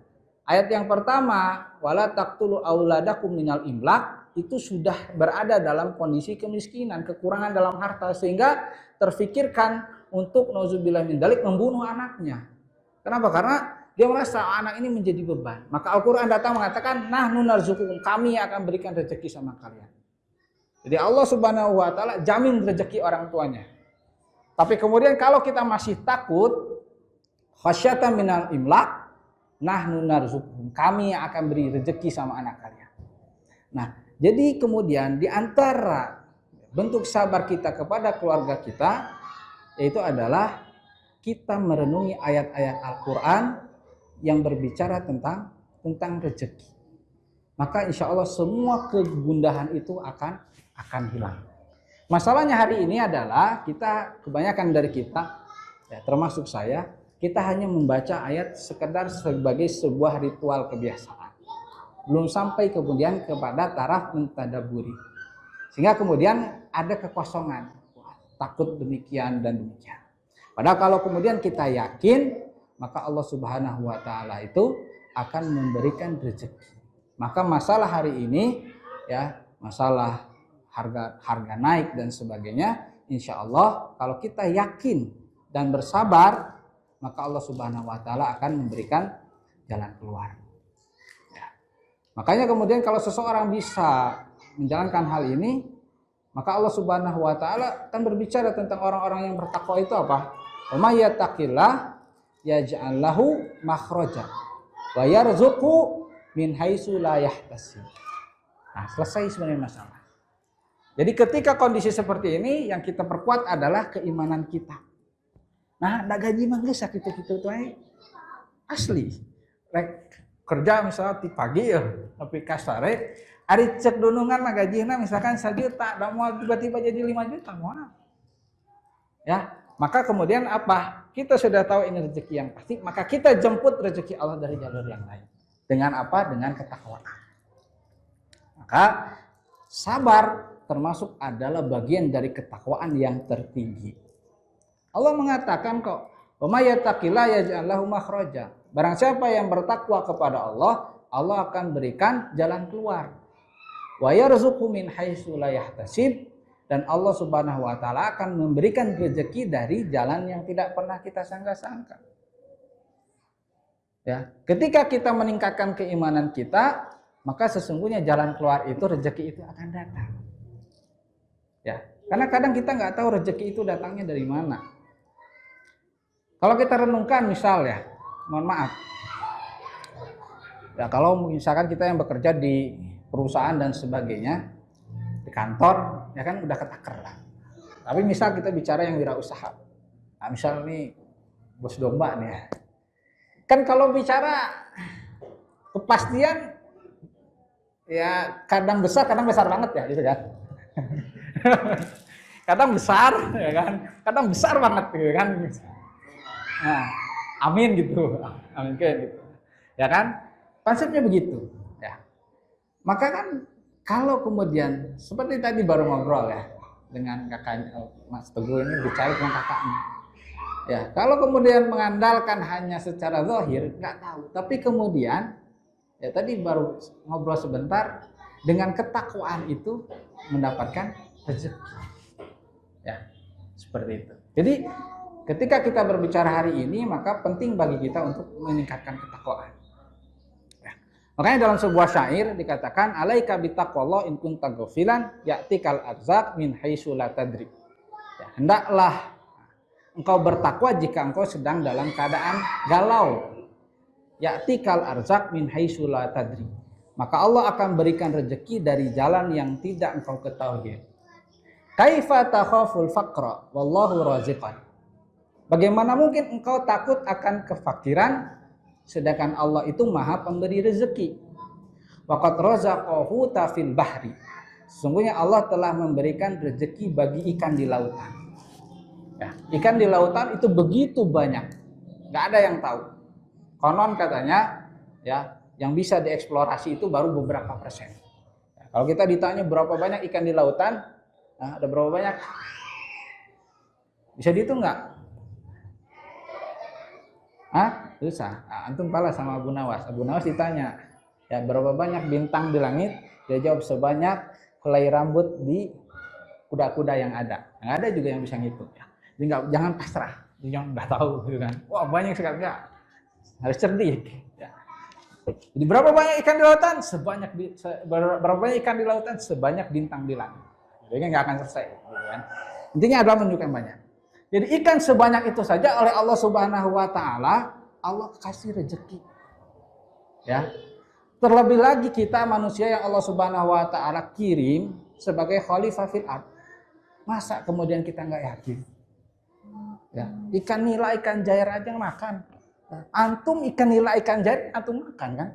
Ayat yang pertama, wala taqtulu auladakum minal imlak, itu sudah berada dalam kondisi kemiskinan, kekurangan dalam harta, sehingga terfikirkan untuk nauzubillah min dzalik membunuh anaknya. Kenapa? Karena dia merasa anak ini menjadi beban. Maka Al-Quran datang mengatakan, nahnu narzuqukum, kami akan berikan rezeki sama kalian. Jadi Allah Subhanahu wa taala jamin rezeki orang tuanya. Tapi kemudian kalau kita masih takut, khasyatan minal imlak, nahnu narzuqukum, kami akan beri rezeki sama anak kalian. Nah, jadi kemudian di antara bentuk sabar kita kepada keluarga kita, yaitu adalah kita merenungi ayat-ayat Al-Quran yang berbicara tentang rezeki. Maka insya Allah semua kegundahan itu akan hilang. Masalahnya hari ini adalah kita, kebanyakan dari kita, ya, termasuk saya, kita hanya membaca ayat sekedar sebagai sebuah ritual kebiasaan. Belum sampai kemudian kepada taraf mentadaburi. Sehingga kemudian ada kekosongan. Takut demikian dan demikian. Padahal kalau kemudian kita yakin, maka Allah Subhanahu wa taala itu akan memberikan rezeki. Maka masalah hari ini, ya, masalah harga naik dan sebagainya, insya Allah kalau kita yakin dan bersabar, maka Allah Subhanahu wa taala akan memberikan jalan keluar. Ya. Makanya kemudian kalau seseorang bisa menjalankan hal ini, maka Allah Subhanahu wa taala akan berbicara tentang orang-orang yang bertakwa itu apa? Wa may yattaqillah yaj'al lahu makhraja wa yarzuqhu min haitsu la yahtasib. Nah, selesai sebenarnya masalah. Jadi ketika kondisi seperti ini, yang kita perkuat adalah keimanan kita. Nah, da gaji mah geus sakitu-kitu tuh asli. Rek kerja misalnya di pagi ya, tapi kasare ari cek dunungan mah gajina misalkan 1 juta, da mau tiba-tiba jadi 5 juta moal. Ya, maka kemudian apa? Kita sudah tahu ini rezeki yang pasti, maka kita jemput rezeki Allah dari jalur yang lain. Dengan apa? Dengan ketakwaan. Maka sabar termasuk adalah bagian dari ketakwaan yang tertinggi. Allah mengatakan kok, "Wa may yattaqillah yaj'al lahu makhraja." Barang siapa yang bertakwa kepada Allah, Allah akan berikan jalan keluar. Wa yarzuqhu min haitsu la yahtasib, dan Allah Subhanahu wa taala akan memberikan rezeki dari jalan yang tidak pernah kita sangka-sangka. Ya, ketika kita meningkatkan keimanan kita, maka sesungguhnya jalan keluar itu, rezeki itu akan datang. Ya, karena kadang kita nggak tahu rezeki itu datangnya dari mana. Kalau kita renungkan misal ya, mohon maaf. Ya, kalau misalkan kita yang bekerja di perusahaan dan sebagainya, di kantor, ya kan udah ketaker lah. Tapi misal kita bicara yang wirausaha. Nah, misal nih bos domba nih ya. Kan kalau bicara kepastian, ya kadang besar banget ya gitu kan. Kadang besar ya kan, kadang besar banget gitu kan. Nah, amin gitu, amin kayak gitu, ya kan? Konsepnya begitu, ya. Maka kan kalau kemudian seperti tadi baru ngobrol ya dengan kakaknya Mas Teguh ini bicara dengan kakaknya, ya. Kalau kemudian mengandalkan hanya secara zahir nggak tahu, tapi kemudian ya tadi baru ngobrol sebentar, dengan ketakwaan itu mendapatkan rezeki, ya seperti itu. Jadi ketika kita berbicara hari ini, maka penting bagi kita untuk meningkatkan ketakwaan. Ya. Makanya dalam sebuah syair dikatakan, alaika bitaqwallah in kunta ghafilan ya'tikal arzaq min haitsu la tadri. Ya, hendaklah engkau bertakwa jika engkau sedang dalam keadaan galau. Ya'tikal arzaq min haitsu la tadri. Maka Allah akan berikan rezeki dari jalan yang tidak engkau ketahui. Kaifa takhaful faqra wallahu raziqan. Bagaimana mungkin engkau takut akan kefakiran sedangkan Allah itu Maha Pemberi rezeki. Waqad razaqahu fil bahri. Sesungguhnya Allah telah memberikan rezeki bagi ikan di lautan. Ya, ikan di lautan itu begitu banyak. Enggak ada yang tahu. Konon katanya ya, yang bisa dieksplorasi itu baru beberapa persen. Ya, kalau kita ditanya berapa banyak ikan di lautan, nah, ada berapa banyak? Bisa dihitung enggak? Hah? Susah. Nah, antum kalah sama Abu Nawas. Abu Nawas ditanya, Ya, berapa banyak bintang di langit? Dia jawab sebanyak helai rambut di kuda-kuda yang ada. Yang ada juga yang bisa ngitung ya. Jadi jangan pasrah, jangan nggak tahu gitu kan. Wah banyak sekali, enggak. Harus cerdik. Ya. Jadi berapa banyak ikan di lautan? Berapa banyak ikan di lautan? Sebanyak bintang di langit. Jadi nggak akan selesai. Gitu kan. Intinya adalah menunjukkan banyak. Jadi ikan sebanyak itu saja oleh Allah Subhanahu Wa Taala Allah kasih rezeki. Ya. Terlebih lagi kita manusia yang Allah Subhanahu Wa Taala kirim sebagai khalifah fil ard. Masa kemudian kita nggak yakin? Ya, ikan nila, ikan jair aja makan. Antum ikan nila, ikan jair antum makan kan?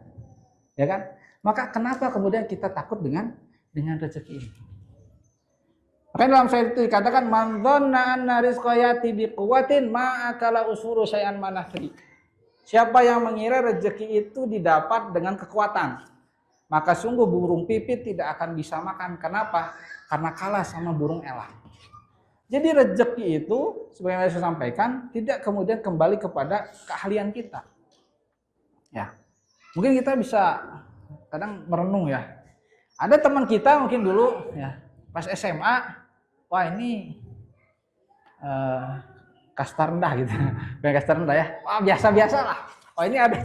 Ya kan? Maka kenapa kemudian kita takut dengan rezeki ini? Makanya dalam syaitan itu dikatakan man dhanna anna rizqa yati biquwatin ma akala usuru syai'an manahri. Siapa yang mengira rezeki itu didapat dengan kekuatan, maka sungguh burung pipit tidak akan bisa makan. Kenapa? Karena kalah sama burung elang. Jadi rezeki itu, sebagaimana saya sampaikan, tidak kemudian kembali kepada keahlian kita. Ya, mungkin kita bisa kadang merenung ya. Ada teman kita mungkin dulu ya pas SMA, wah ini kasta rendah gitu, bukan kasta rendah ya, wah biasa-biasa lah. Wah ini ada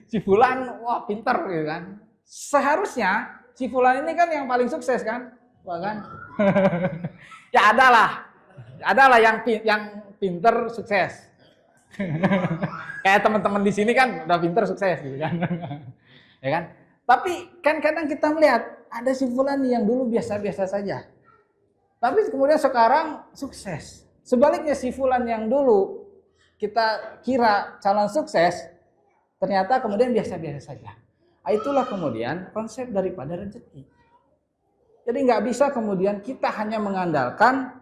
si Fulan, wah pinter gitu kan. Seharusnya si Fulan ini kan yang paling sukses kan, wah kan? Ya adalah yang pinter sukses. Kayak teman-teman di sini kan udah pinter sukses gitu kan, ya kan? Tapi kan kadang kita melihat ada si Fulan yang dulu biasa-biasa saja, tapi kemudian sekarang sukses. Sebaliknya si Fulan yang dulu kita kira calon sukses, ternyata kemudian biasa-biasa saja. Itulah kemudian konsep daripada rezeki. Jadi nggak bisa kemudian kita hanya mengandalkan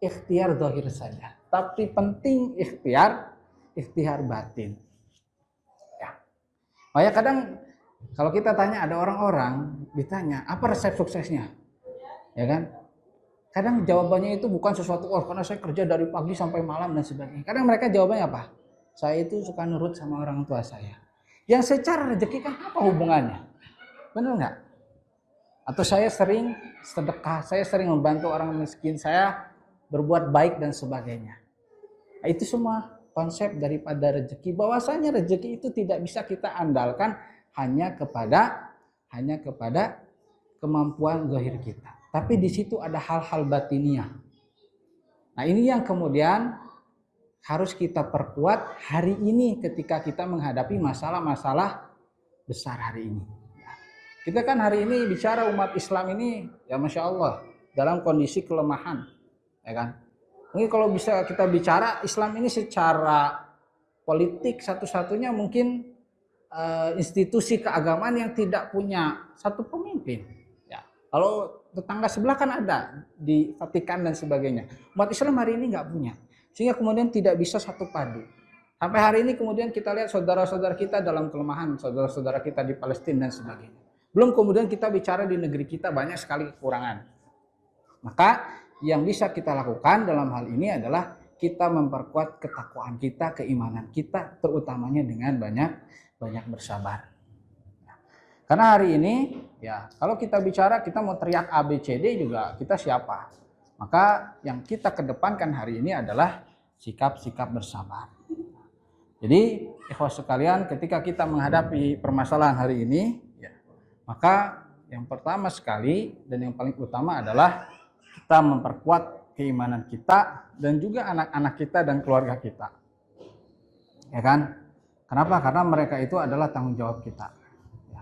ikhtiar zahir saja, tapi penting ikhtiar batin. Ya. Makanya kadang kalau kita tanya, ada orang-orang ditanya apa resep suksesnya, ya kan? Kadang jawabannya itu bukan sesuatu, karena saya kerja dari pagi sampai malam dan sebagainya. Kadang mereka jawabannya apa? Saya itu suka nurut sama orang tua saya. Yang secara rezeki kan apa hubungannya? Benar nggak? Atau saya sering sedekah, saya sering membantu orang miskin, saya berbuat baik dan sebagainya. Nah, itu semua konsep daripada rezeki. Bahwasanya rezeki itu tidak bisa kita andalkan hanya kepada kemampuan zahir kita. Tapi di situ ada hal-hal batiniah. Nah ini yang kemudian harus kita perkuat hari ini ketika kita menghadapi masalah-masalah besar hari ini. Kita kan hari ini bicara umat Islam ini, ya Masya Allah, dalam kondisi kelemahan. Ya kan? Mungkin kalau bisa kita bicara Islam ini secara politik satu-satunya mungkin institusi keagamaan yang tidak punya satu pemimpin. Ya. Kalau tetangga sebelah kan ada di Vatikan dan sebagainya. Umat Islam hari ini nggak punya, sehingga kemudian tidak bisa satu padu. Sampai hari ini kemudian kita lihat saudara-saudara kita dalam kelemahan, saudara-saudara kita di Palestina dan sebagainya. Belum kemudian kita bicara di negeri kita banyak sekali kekurangan. Maka yang bisa kita lakukan dalam hal ini adalah kita memperkuat ketakwaan kita, keimanan kita, terutamanya dengan banyak bersabar. Karena hari ini ya kalau kita bicara kita mau teriak ABCD juga kita siapa? Maka yang kita kedepankan hari ini adalah sikap-sikap bersabar. Jadi ikhwas sekalian, ketika kita menghadapi permasalahan hari ini, ya, maka yang pertama sekali dan yang paling utama adalah kita memperkuat keimanan kita dan juga anak-anak kita dan keluarga kita. Ya kan? Kenapa? Karena mereka itu adalah tanggung jawab kita.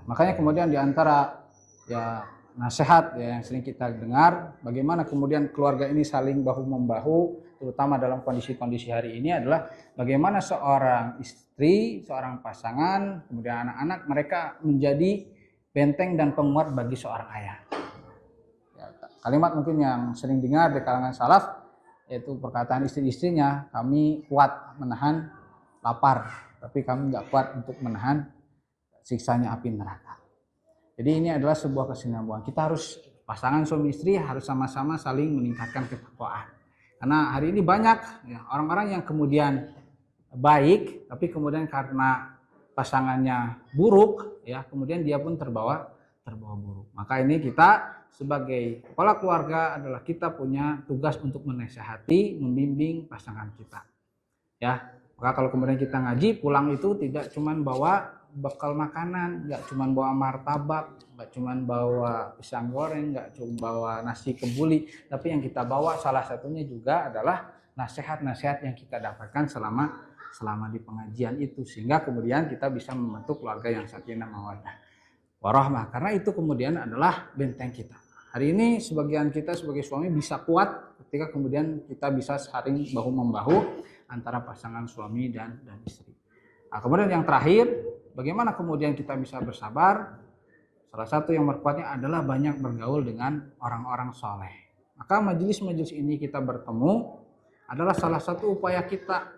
Makanya kemudian diantara ya nasihat ya yang sering kita dengar, bagaimana kemudian keluarga ini saling bahu membahu, terutama dalam kondisi-kondisi hari ini adalah bagaimana seorang istri, seorang pasangan, kemudian anak-anak mereka menjadi benteng dan penguat bagi seorang ayah. Ya, kalimat mungkin yang sering dengar di kalangan salaf yaitu perkataan istri-istrinya, kami kuat menahan lapar, tapi kami nggak kuat untuk menahan siksanya api neraka. Jadi ini adalah sebuah kesinambungan. Kita harus pasangan suami istri harus sama-sama saling meningkatkan ketakwaan. Karena hari ini banyak ya, orang-orang yang kemudian baik, tapi kemudian karena pasangannya buruk, ya kemudian dia pun terbawa buruk. Maka ini kita sebagai kepala keluarga adalah kita punya tugas untuk menasehati, membimbing pasangan kita. Ya, maka kalau kemudian kita ngaji pulang itu tidak cuman bawa bekal makanan, nggak cuman bawa martabak, nggak cuman bawa pisang goreng, nggak cuma bawa nasi kebuli, tapi yang kita bawa salah satunya juga adalah nasihat-nasihat yang kita dapatkan selama di pengajian itu, sehingga kemudian kita bisa membentuk keluarga yang sakinah mawaddah warahmah, karena itu kemudian adalah benteng kita. Hari ini sebagian kita sebagai suami bisa kuat ketika kemudian kita bisa saling bahu-membahu antara pasangan suami dan istri. Nah, kemudian yang terakhir, bagaimana kemudian kita bisa bersabar? Salah satu yang berkuatnya adalah banyak bergaul dengan orang-orang soleh. Maka majelis-majelis ini kita bertemu adalah salah satu upaya kita,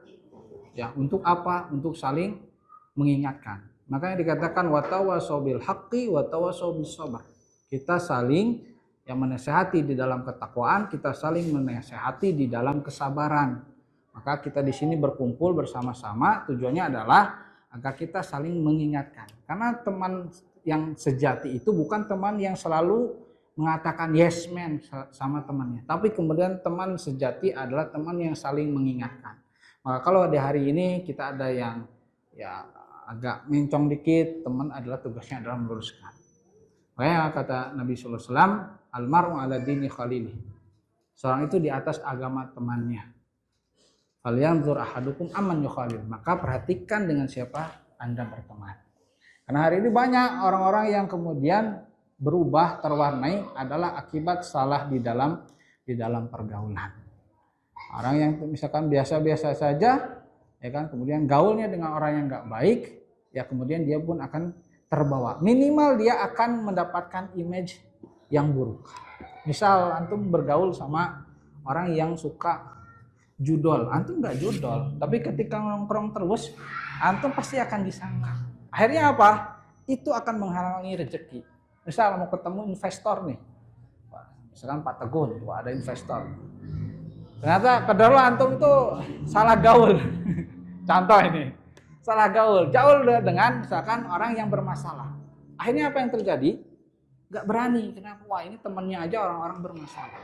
ya, untuk apa? Untuk saling mengingatkan. Makanya dikatakan watawasau bil haqqi watawasau bis sabr. Kita saling yang menasehati di dalam ketakwaan, kita saling menasehati di dalam kesabaran. Maka kita di sini berkumpul bersama-sama, tujuannya adalah agar kita saling mengingatkan. Karena teman yang sejati itu bukan teman yang selalu mengatakan yes man sama temannya, tapi kemudian teman sejati adalah teman yang saling mengingatkan. Maka kalau di hari ini kita ada yang ya agak mencong dikit, teman adalah tugasnya adalah meluruskan. Makanya kata Nabi sallallahu alaihi wasallam, almaru ala dini khalili. Seorang itu di atas agama temannya. Falyanzur ahadukum amman yukhalil. Maka perhatikan dengan siapa Anda berteman. Karena hari ini banyak orang-orang yang kemudian berubah terwarnai adalah akibat salah di dalam pergaulan. Orang yang misalkan biasa-biasa saja, ya kan, kemudian gaulnya dengan orang yang nggak baik, ya kemudian dia pun akan terbawa. Minimal dia akan mendapatkan image yang buruk. Misal antum bergaul sama orang yang suka judol, antum nggak judol, tapi ketika nongkrong terus, antum pasti akan disangka. Akhirnya apa? Itu akan menghalangi rezeki. Misal mau ketemu investor nih, misalkan Pak Tegun, ada investor. Ternyata kedua antum tuh salah gaul. Contoh ini, salah gaul dengan misalkan orang yang bermasalah. Akhirnya apa yang terjadi? Gak berani. Kenapa? Wah, ini temannya aja orang-orang bermasalah.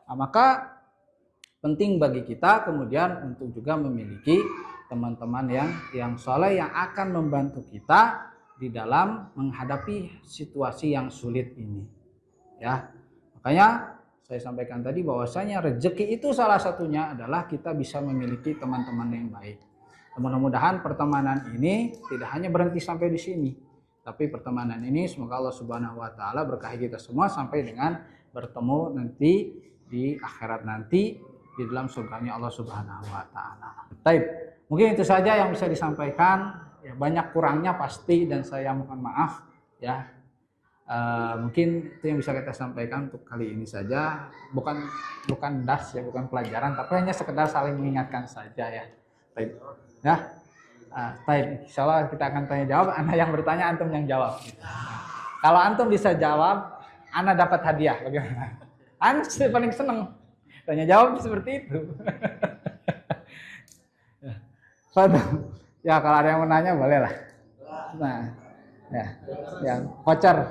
Nah, maka penting bagi kita kemudian untuk juga memiliki teman-teman yang soleh yang akan membantu kita di dalam menghadapi situasi yang sulit ini. Ya, makanya saya sampaikan tadi bahwasanya rezeki itu salah satunya adalah kita bisa memiliki teman-teman yang baik. Mudah-mudahan pertemanan ini tidak hanya berhenti sampai di sini, tapi pertemanan ini semoga Allah Subhanahu wa taala berkahi kita semua sampai dengan bertemu nanti di akhirat nanti di dalam surganya Allah Subhanahu wa taala. Baik, mungkin itu saja yang bisa disampaikan. Ya, banyak kurangnya pasti dan saya mohon maaf ya. Mungkin itu yang bisa kita sampaikan untuk kali ini saja. Bukan das ya, bukan pelajaran, tapi hanya sekedar saling mengingatkan saja ya. Baik. Ya. Baik, insyaallah kita akan tanya jawab. Ana yang bertanya, antum yang jawab. Kalau antum bisa jawab, ana dapat hadiah. Bagaimana? Ana paling seneng tanya jawab seperti itu. Ya kalau ada yang mau nanya boleh lah. Nah, ya, yang voucher.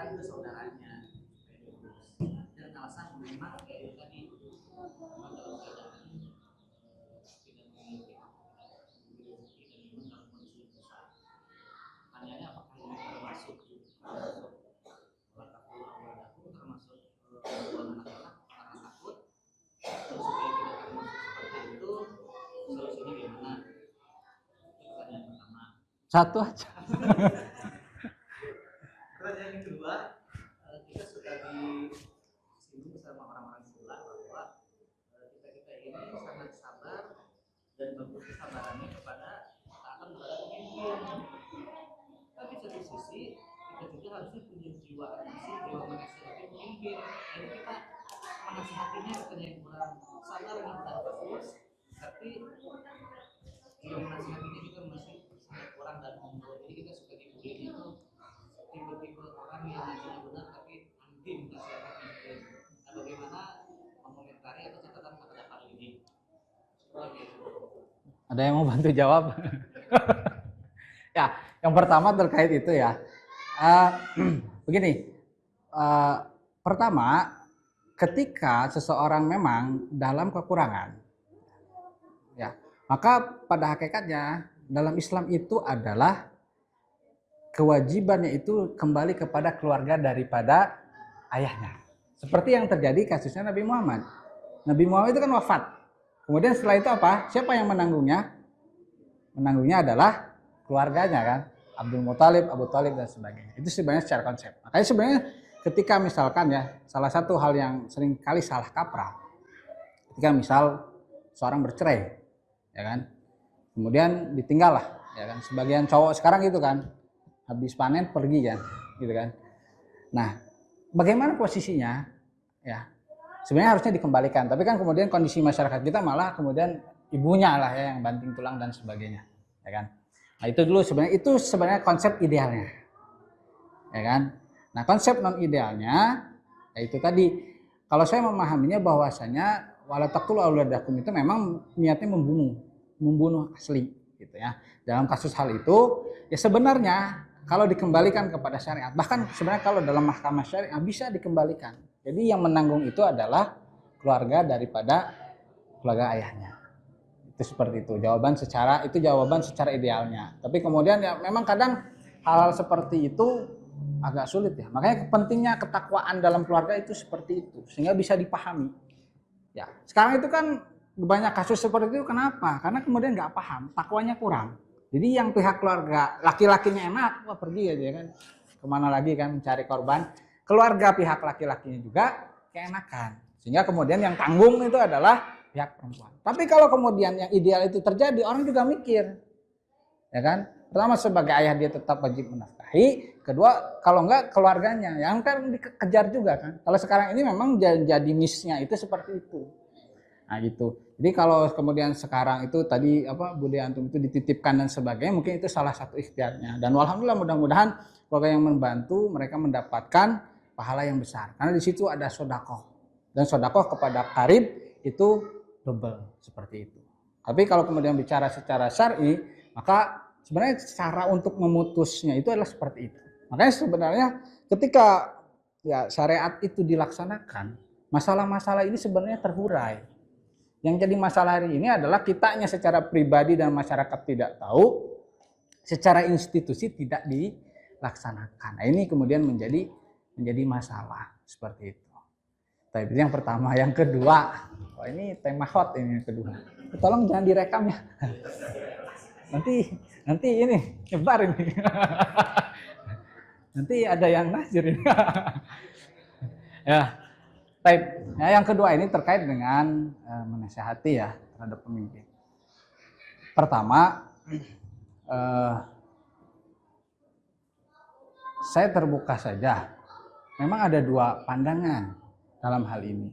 Ke saudaranya dan alasan memang kayak tadi dalam keadaan tidak memiliki rezeki dan memang dalam kondisi susah. Pertanyaannya apakah ini termasuk langkah awal termasuk anak-anak karena takut supaya tidak termasuk seperti itu, solusinya gimana? Itu pertanyaan pertama. Satu aja. Pertanyaan yang kedua, kita sudah disinggung sama orang-orang sebelah bahwa kita ini sangat sabar dan bagus kesabarannya kepada taat nasihatinya katanya kurang sadar dengan bagus, tapi yang nasihatinya juga masih sangat kurang dan mundur. Jadi kita suka dibully itu tipe-tipe orang yang nantinya benar tapi anti nasihatnya itu. Nah, bagaimana mengomentari atau catatan terhadap hal ini? Ada yang mau bantu jawab? Ya, yang pertama terkait itu ya. Begini, pertama, ketika seseorang memang dalam kekurangan, ya, maka pada hakikatnya dalam Islam itu adalah kewajibannya itu kembali kepada keluarga daripada ayahnya. Seperti yang terjadi kasusnya Nabi Muhammad. Nabi Muhammad itu kan wafat. Kemudian setelah itu apa? Siapa yang menanggungnya? Menanggungnya adalah keluarganya kan. Abdul Muthalib, Abu Thalib dan sebagainya. Itu sebenarnya secara konsep. Makanya sebenarnya ketika misalkan ya, salah satu hal yang sering kali salah kaprah. Ketika misal seorang bercerai, ya kan. Kemudian ditinggal lah, ya kan. Sebagian cowok sekarang gitu kan. Habis panen pergi kan, gitu kan. Nah, bagaimana posisinya? Ya, sebenarnya harusnya dikembalikan. Tapi kan kemudian kondisi masyarakat kita malah kemudian ibunya lah ya yang banting tulang dan sebagainya, ya kan. Nah, itu sebenarnya konsep idealnya, ya kan. Nah, konsep non idealnya yaitu tadi, kalau saya memahaminya bahwasanya wala taqtulu auladakum itu memang niatnya membunuh asli, gitu ya. Dalam kasus hal itu, ya sebenarnya kalau dikembalikan kepada syariat, bahkan sebenarnya kalau dalam mahkamah syariah bisa dikembalikan. Jadi yang menanggung itu adalah keluarga daripada keluarga ayahnya. Itu seperti itu. Jawaban secara idealnya. Tapi kemudian ya memang kadang hal-hal seperti itu agak sulit ya. Makanya pentingnya ketakwaan dalam keluarga itu seperti itu sehingga bisa dipahami. Ya, sekarang itu kan banyak kasus seperti itu kenapa? Karena kemudian nggak paham, takwanya kurang. Jadi yang pihak keluarga laki-lakinya enak, wah pergi aja kan, kemana lagi kan mencari korban. Keluarga pihak laki-lakinya juga keenakan, sehingga kemudian yang tanggung itu adalah pihak perempuan. Tapi kalau kemudian yang ideal itu terjadi, orang juga mikir, ya kan? Pertama sebagai ayah dia tetap wajib menafkahi, kedua kalau enggak keluarganya, yang kan dikejar juga kan. Kalau sekarang ini memang jadi miss-nya itu seperti itu. Nah gitu. Jadi kalau kemudian sekarang itu tadi Bude Antum itu dititipkan dan sebagainya, mungkin itu salah satu ikhtiarnya. Dan alhamdulillah mudah-mudahan keluarga yang membantu mereka mendapatkan pahala yang besar. Karena di situ ada sedekah. Dan sedekah kepada qarib itu double seperti itu. Tapi kalau kemudian bicara secara syar'i, maka sebenarnya cara untuk memutusnya itu adalah seperti itu. Makanya sebenarnya ketika ya syariat itu dilaksanakan, masalah-masalah ini sebenarnya terhurai. Yang jadi masalah hari ini adalah kitanya secara pribadi dan masyarakat tidak tahu, secara institusi tidak dilaksanakan. Nah, ini kemudian menjadi masalah seperti itu. Tapi yang pertama, yang kedua, ini tema hot ini yang kedua. Tolong jangan direkam ya. Nanti ini nyebar ini. Nanti ada yang nazir ini. Ya. Baik, nah, yang kedua ini terkait dengan menasihati ya terhadap pemimpin. Pertama, saya terbuka saja. Memang ada dua pandangan dalam hal ini.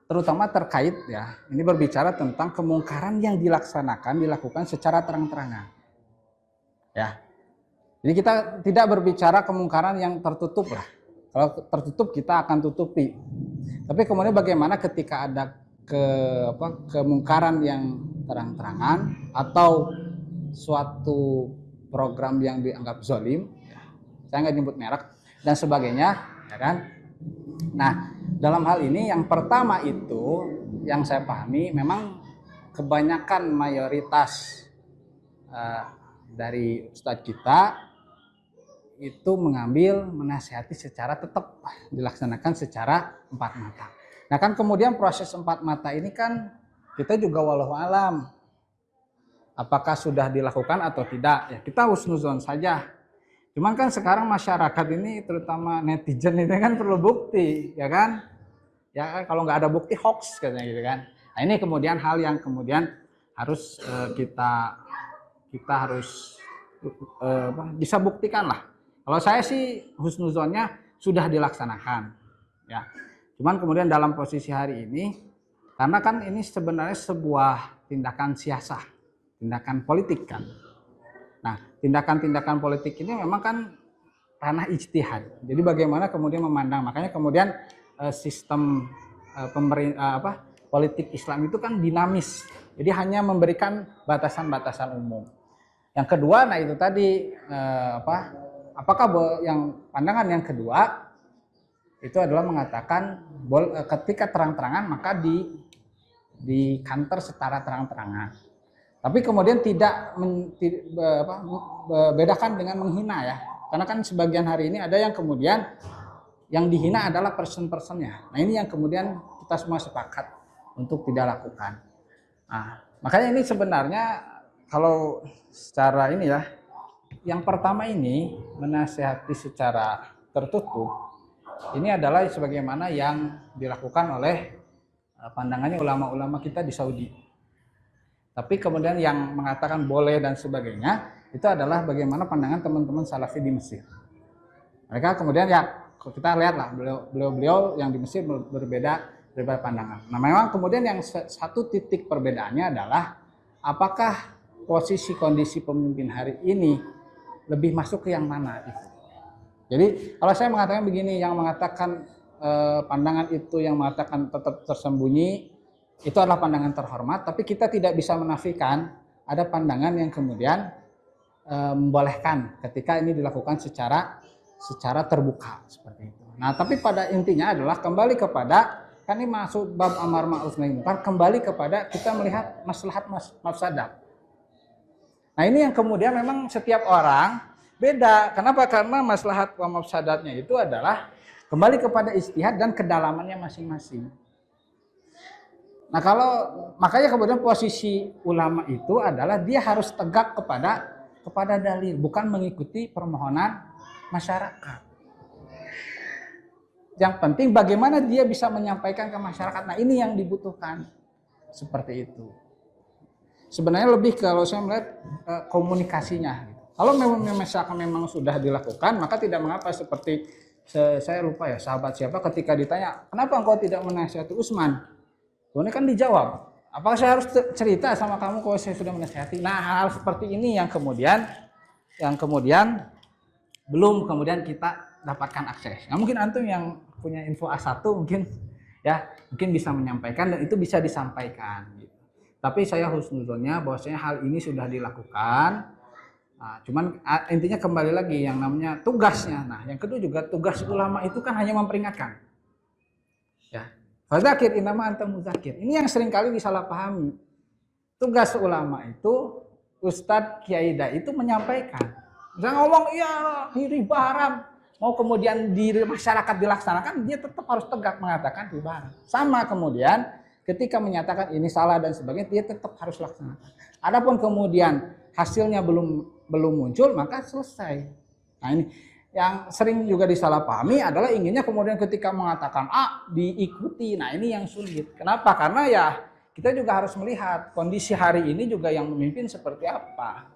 Terutama terkait ya, ini berbicara tentang kemungkaran yang dilakukan secara terang-terangan. Ya. Jadi kita tidak berbicara kemungkaran yang tertutup lah. Kalau tertutup kita akan tutupi. Tapi kemudian bagaimana ketika ada kemungkaran yang terang-terangan atau suatu program yang dianggap zalim, saya nggak nyebut merek dan sebagainya, ya kan? Nah, dalam hal ini yang pertama itu yang saya pahami memang kebanyakan mayoritas dari ustadz kita itu mengambil menasihati secara tetap dilaksanakan secara empat mata. Nah kan kemudian proses empat mata ini kan kita juga wallahu alam apakah sudah dilakukan atau tidak ya kita husnuzon saja. Cuman kan sekarang masyarakat ini terutama netizen ini kan perlu bukti ya kan? Ya kan kalau nggak ada bukti hoax katanya gitu kan. Nah ini kemudian hal yang kemudian harus kita harus bisa buktikan lah. Kalau saya sih husnuzonnya sudah dilaksanakan, ya. Cuman kemudian dalam posisi hari ini, karena kan ini sebenarnya sebuah tindakan siasah, tindakan politik kan. Nah, tindakan-tindakan politik ini memang kan ranah ijtihad. Jadi bagaimana kemudian memandang, makanya kemudian sistem politik Islam itu kan dinamis. Jadi hanya memberikan batasan-batasan umum. Yang kedua, nah itu tadi apakah yang pandangan yang kedua itu adalah mengatakan ketika terang-terangan maka di kantor secara terang-terangan. Tapi kemudian tidak bedakan dengan menghina ya. Karena kan sebagian hari ini ada yang kemudian yang dihina adalah person-personnya. Nah ini yang kemudian kita semua sepakat untuk tidak lakukan. Nah, makanya ini sebenarnya kalau secara ini ya, yang pertama ini menasihati secara tertutup. Ini adalah sebagaimana yang dilakukan oleh pandangannya ulama-ulama kita di Saudi. Tapi kemudian yang mengatakan boleh dan sebagainya, itu adalah bagaimana pandangan teman-teman Salafi di Mesir. Mereka kemudian ya, kita lihatlah beliau-beliau yang di Mesir berbeda pandangan. Nah memang kemudian yang satu titik perbedaannya adalah apakah posisi kondisi pemimpin hari ini lebih masuk ke yang mana itu. Jadi kalau saya mengatakan begini, yang mengatakan pandangan itu yang mengatakan tetap tersembunyi itu adalah pandangan terhormat, tapi kita tidak bisa menafikan ada pandangan yang kemudian membolehkan ketika ini dilakukan secara terbuka seperti itu. Nah, tapi pada intinya adalah kembali kepada kan ini masuk bab amar ma'ruf nahi munkar, kembali kepada kita melihat maslahat mafsadat. Nah, ini yang kemudian memang setiap orang beda. Kenapa? Karena maslahat wa mafsadatnya itu adalah kembali kepada ijtihad dan kedalamannya masing-masing. Nah, makanya kemudian posisi ulama itu adalah dia harus tegak kepada dalil, bukan mengikuti permohonan masyarakat. Yang penting bagaimana dia bisa menyampaikan ke masyarakat. Nah, ini yang dibutuhkan. Seperti itu. Sebenarnya lebih kalau saya melihat komunikasinya. Kalau misalkan memang sudah dilakukan, maka tidak mengapa. Seperti saya lupa ya sahabat siapa ketika ditanya, kenapa engkau tidak menasihati Utsman? Kemudian kan dijawab, apakah saya harus cerita sama kamu kalau saya sudah menasihati? Nah, hal seperti ini yang kemudian belum kemudian kita dapatkan akses. Nah, mungkin antum yang punya info A1 mungkin bisa menyampaikan dan itu bisa disampaikan. Gitu. Tapi saya husnuzonnya bahwasanya hal ini sudah dilakukan. Nah, cuman intinya kembali lagi yang namanya tugasnya. Nah, yang kedua juga tugas ulama itu kan hanya memperingatkan. Ya. Fadzakir innama anta mudzakir. Ini yang seringkali disalahpahami. Tugas ulama itu Ustadz Kiai Dai itu menyampaikan. Misalnya ngomong iya riba haram, mau kemudian di masyarakat dilaksanakan, dia tetap harus tegak mengatakan riba haram. Sama kemudian ketika menyatakan ini salah dan sebagainya, dia tetap harus laksanakan. Adapun kemudian hasilnya belum muncul, maka selesai. Nah, ini yang sering juga disalahpahami adalah inginnya kemudian ketika mengatakan diikuti. Nah, ini yang sulit. Kenapa? Karena ya kita juga harus melihat kondisi hari ini juga yang memimpin seperti apa.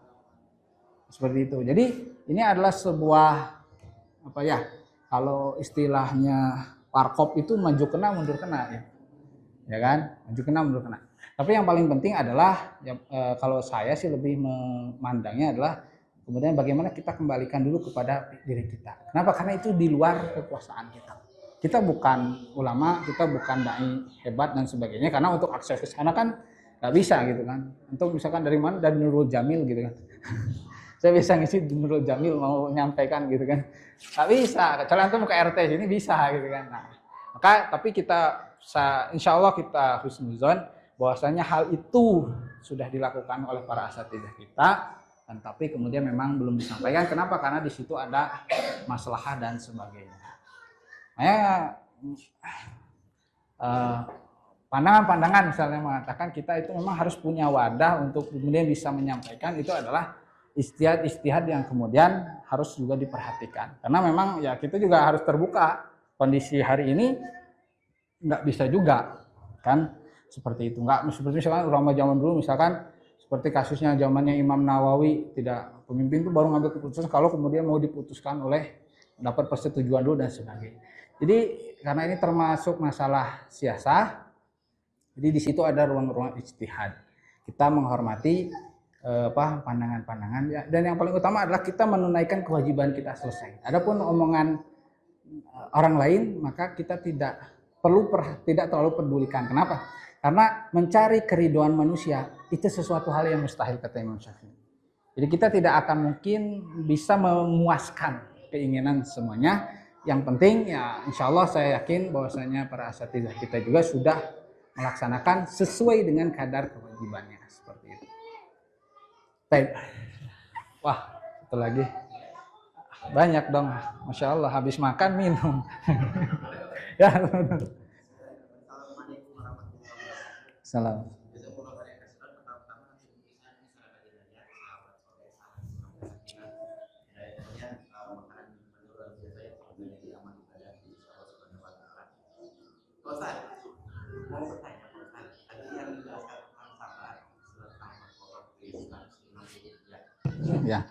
Seperti itu. Jadi ini adalah sebuah kalau istilahnya warkop itu maju kena mundur kena ya kan, maju kena mundur kena. Tapi yang paling penting adalah kalau saya sih lebih memandangnya adalah kemudian bagaimana kita kembalikan dulu kepada diri kita. Kenapa? Karena itu di luar kekuasaan kita. Kita bukan ulama, kita bukan dai hebat dan sebagainya. Karena untuk akses ke sana kan nggak bisa gitu kan. Untuk misalkan dari mana? Dari Nurul Jamil gitu kan. Saya bisa ngisi Nurul Jamil mau nyampaikan gitu kan. Nggak bisa. Kecuali antum ke RT sini bisa gitu kan. Nah, maka tapi kita insya Allah kita husnuzon bahwasanya hal itu sudah dilakukan oleh para asatidzah kita. Dan tapi kemudian memang belum disampaikan. Kenapa? Karena di situ ada masalah dan sebagainya. Pandangan-pandangan misalnya mengatakan kita itu memang harus punya wadah untuk kemudian bisa menyampaikan, itu adalah ijtihad yang kemudian harus juga diperhatikan. Karena memang ya kita juga harus terbuka. Kondisi hari ini nggak bisa juga kan seperti itu. Nggak seperti misalkan ulama zaman dulu misalkan seperti kasusnya zamannya Imam Nawawi, tidak pemimpin itu baru ngambil keputusan kalau kemudian mau diputuskan oleh dapat persetujuan dulu dan sebagainya. Jadi karena ini termasuk masalah siasah, jadi di situ ada ruang-ruang ijtihad. Kita menghormati pandangan-pandangan ya, dan yang paling utama adalah kita menunaikan kewajiban kita selesai. Adapun omongan orang lain maka kita tidak terlalu pedulikan. Kenapa? Karena mencari keridhaan manusia itu sesuatu hal yang mustahil, kata Imam Syafi'i. Jadi kita tidak akan mungkin bisa memuaskan keinginan semuanya. Yang penting ya insya Allah saya yakin bahwasanya para asatidzah kita juga sudah melaksanakan sesuai dengan kadar kewajibannya seperti itu. Baik. Wah, satu lagi. Banyak dong. Masya Allah, habis makan minum. Ya. Salam. Ustaz, mau bertanya Ustaz, tadi yang dijelaskan tentang sabar tentang perkara Islam Ya.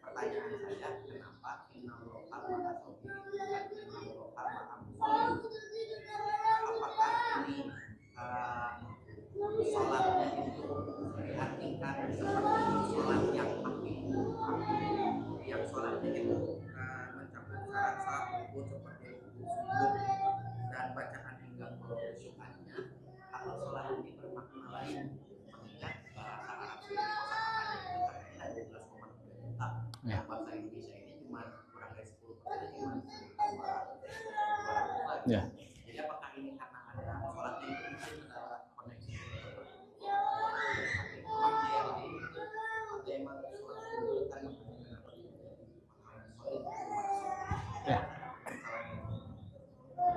Pertanyaan saya, kenapa apakah ini sholatnya itu diartikan seperti sholat yang yang sholatnya itu mencakup syarat-syarat rukun seperti sujud dan bacaan hingga kehusukannya, atau sholat ini bermakna lain mengingat bahasa Arab sendiri kosakatanya itu terkait 12,3 juta. Yang bahasa Indonesia ini cuma kurang dari 10%, cuma 200. Ya. Jadi apakah ini karena ada sholatnya itu mungkin ada koneksi Ya.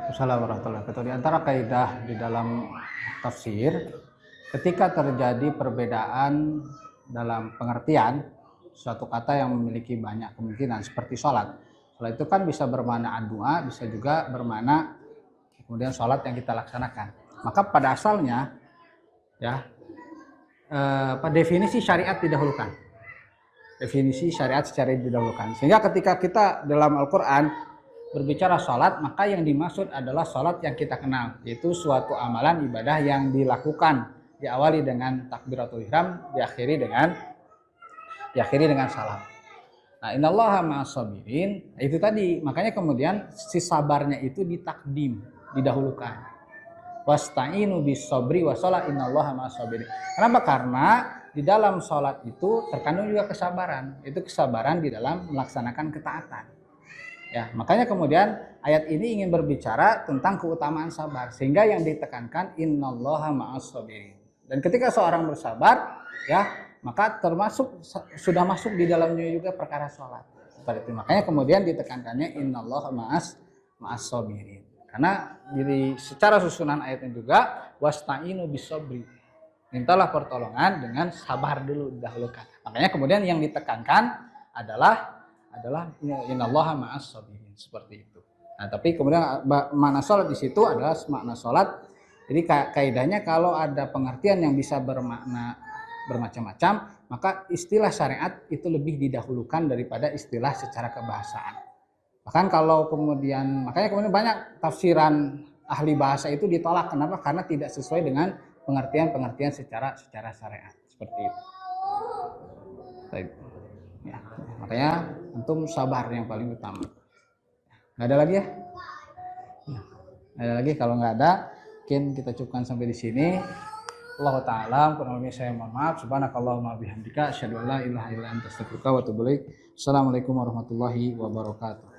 Assalamualaikum warahmatullahi wabarakatuh. Di antara kaidah di dalam tafsir, ketika terjadi perbedaan dalam pengertian suatu kata yang memiliki banyak kemungkinan seperti sholat. Sholat itu kan bisa bermakna doa, bisa juga bermakna kemudian sholat yang kita laksanakan. Maka pada asalnya ya definisi syariat didahulukan. Definisi syariat secara didahulukan. Sehingga ketika kita dalam Al-Quran berbicara sholat, maka yang dimaksud adalah sholat yang kita kenal, yaitu suatu amalan ibadah yang dilakukan, diawali dengan takbiratul ihram, diakhiri dengan salam. Nah, innallaha ma'as-sabirin, itu tadi, makanya kemudian si sabarnya itu ditakdim, didahulukan. Wasta'inu bis-sabri wassalah innallaha ma'as-sabirin. Kenapa? Karena di dalam sholat itu terkandung juga kesabaran. Itu kesabaran di dalam melaksanakan ketaatan. Ya, makanya kemudian ayat ini ingin berbicara tentang keutamaan sabar, sehingga yang ditekankan innallaha ma'as-sabirin. Dan ketika seorang bersabar, ya, maka termasuk sudah masuk di dalamnya juga perkara sholat. Seperti itu. Makanya kemudian ditekankannya innallaha ma'as-sabirin. Karena secara susunan ayatnya juga wasta'inu bis-sabri. Mintalah pertolongan dengan sabar dulu dahulukan. Makanya kemudian yang ditekankan adalah innallaha ma'as-sabirin, seperti itu. Nah, tapi kemudian makna sholat di situ adalah makna sholat. Jadi kaidahnya kalau ada pengertian yang bisa bermakna bermacam-macam, maka istilah syariat itu lebih didahulukan daripada istilah secara kebahasaan. Bahkan kalau makanya kemudian banyak tafsiran ahli bahasa itu ditolak. Kenapa? Karena tidak sesuai dengan pengertian secara syariat, seperti itu. Baik. Ya, makanya antum sabar yang paling utama. Nggak ada lagi ya? Nggak ada lagi. Kalau nggak ada, mungkin kita cukupkan sampai di sini. Allah Ta'ala, kurang lebih saya mohon maaf. Subhanakallahumma bihamdika, asyhadu an la ilaha illa anta astaghfiruka wa atubu ilaik. Assalamualaikum warahmatullahi wabarakatuh.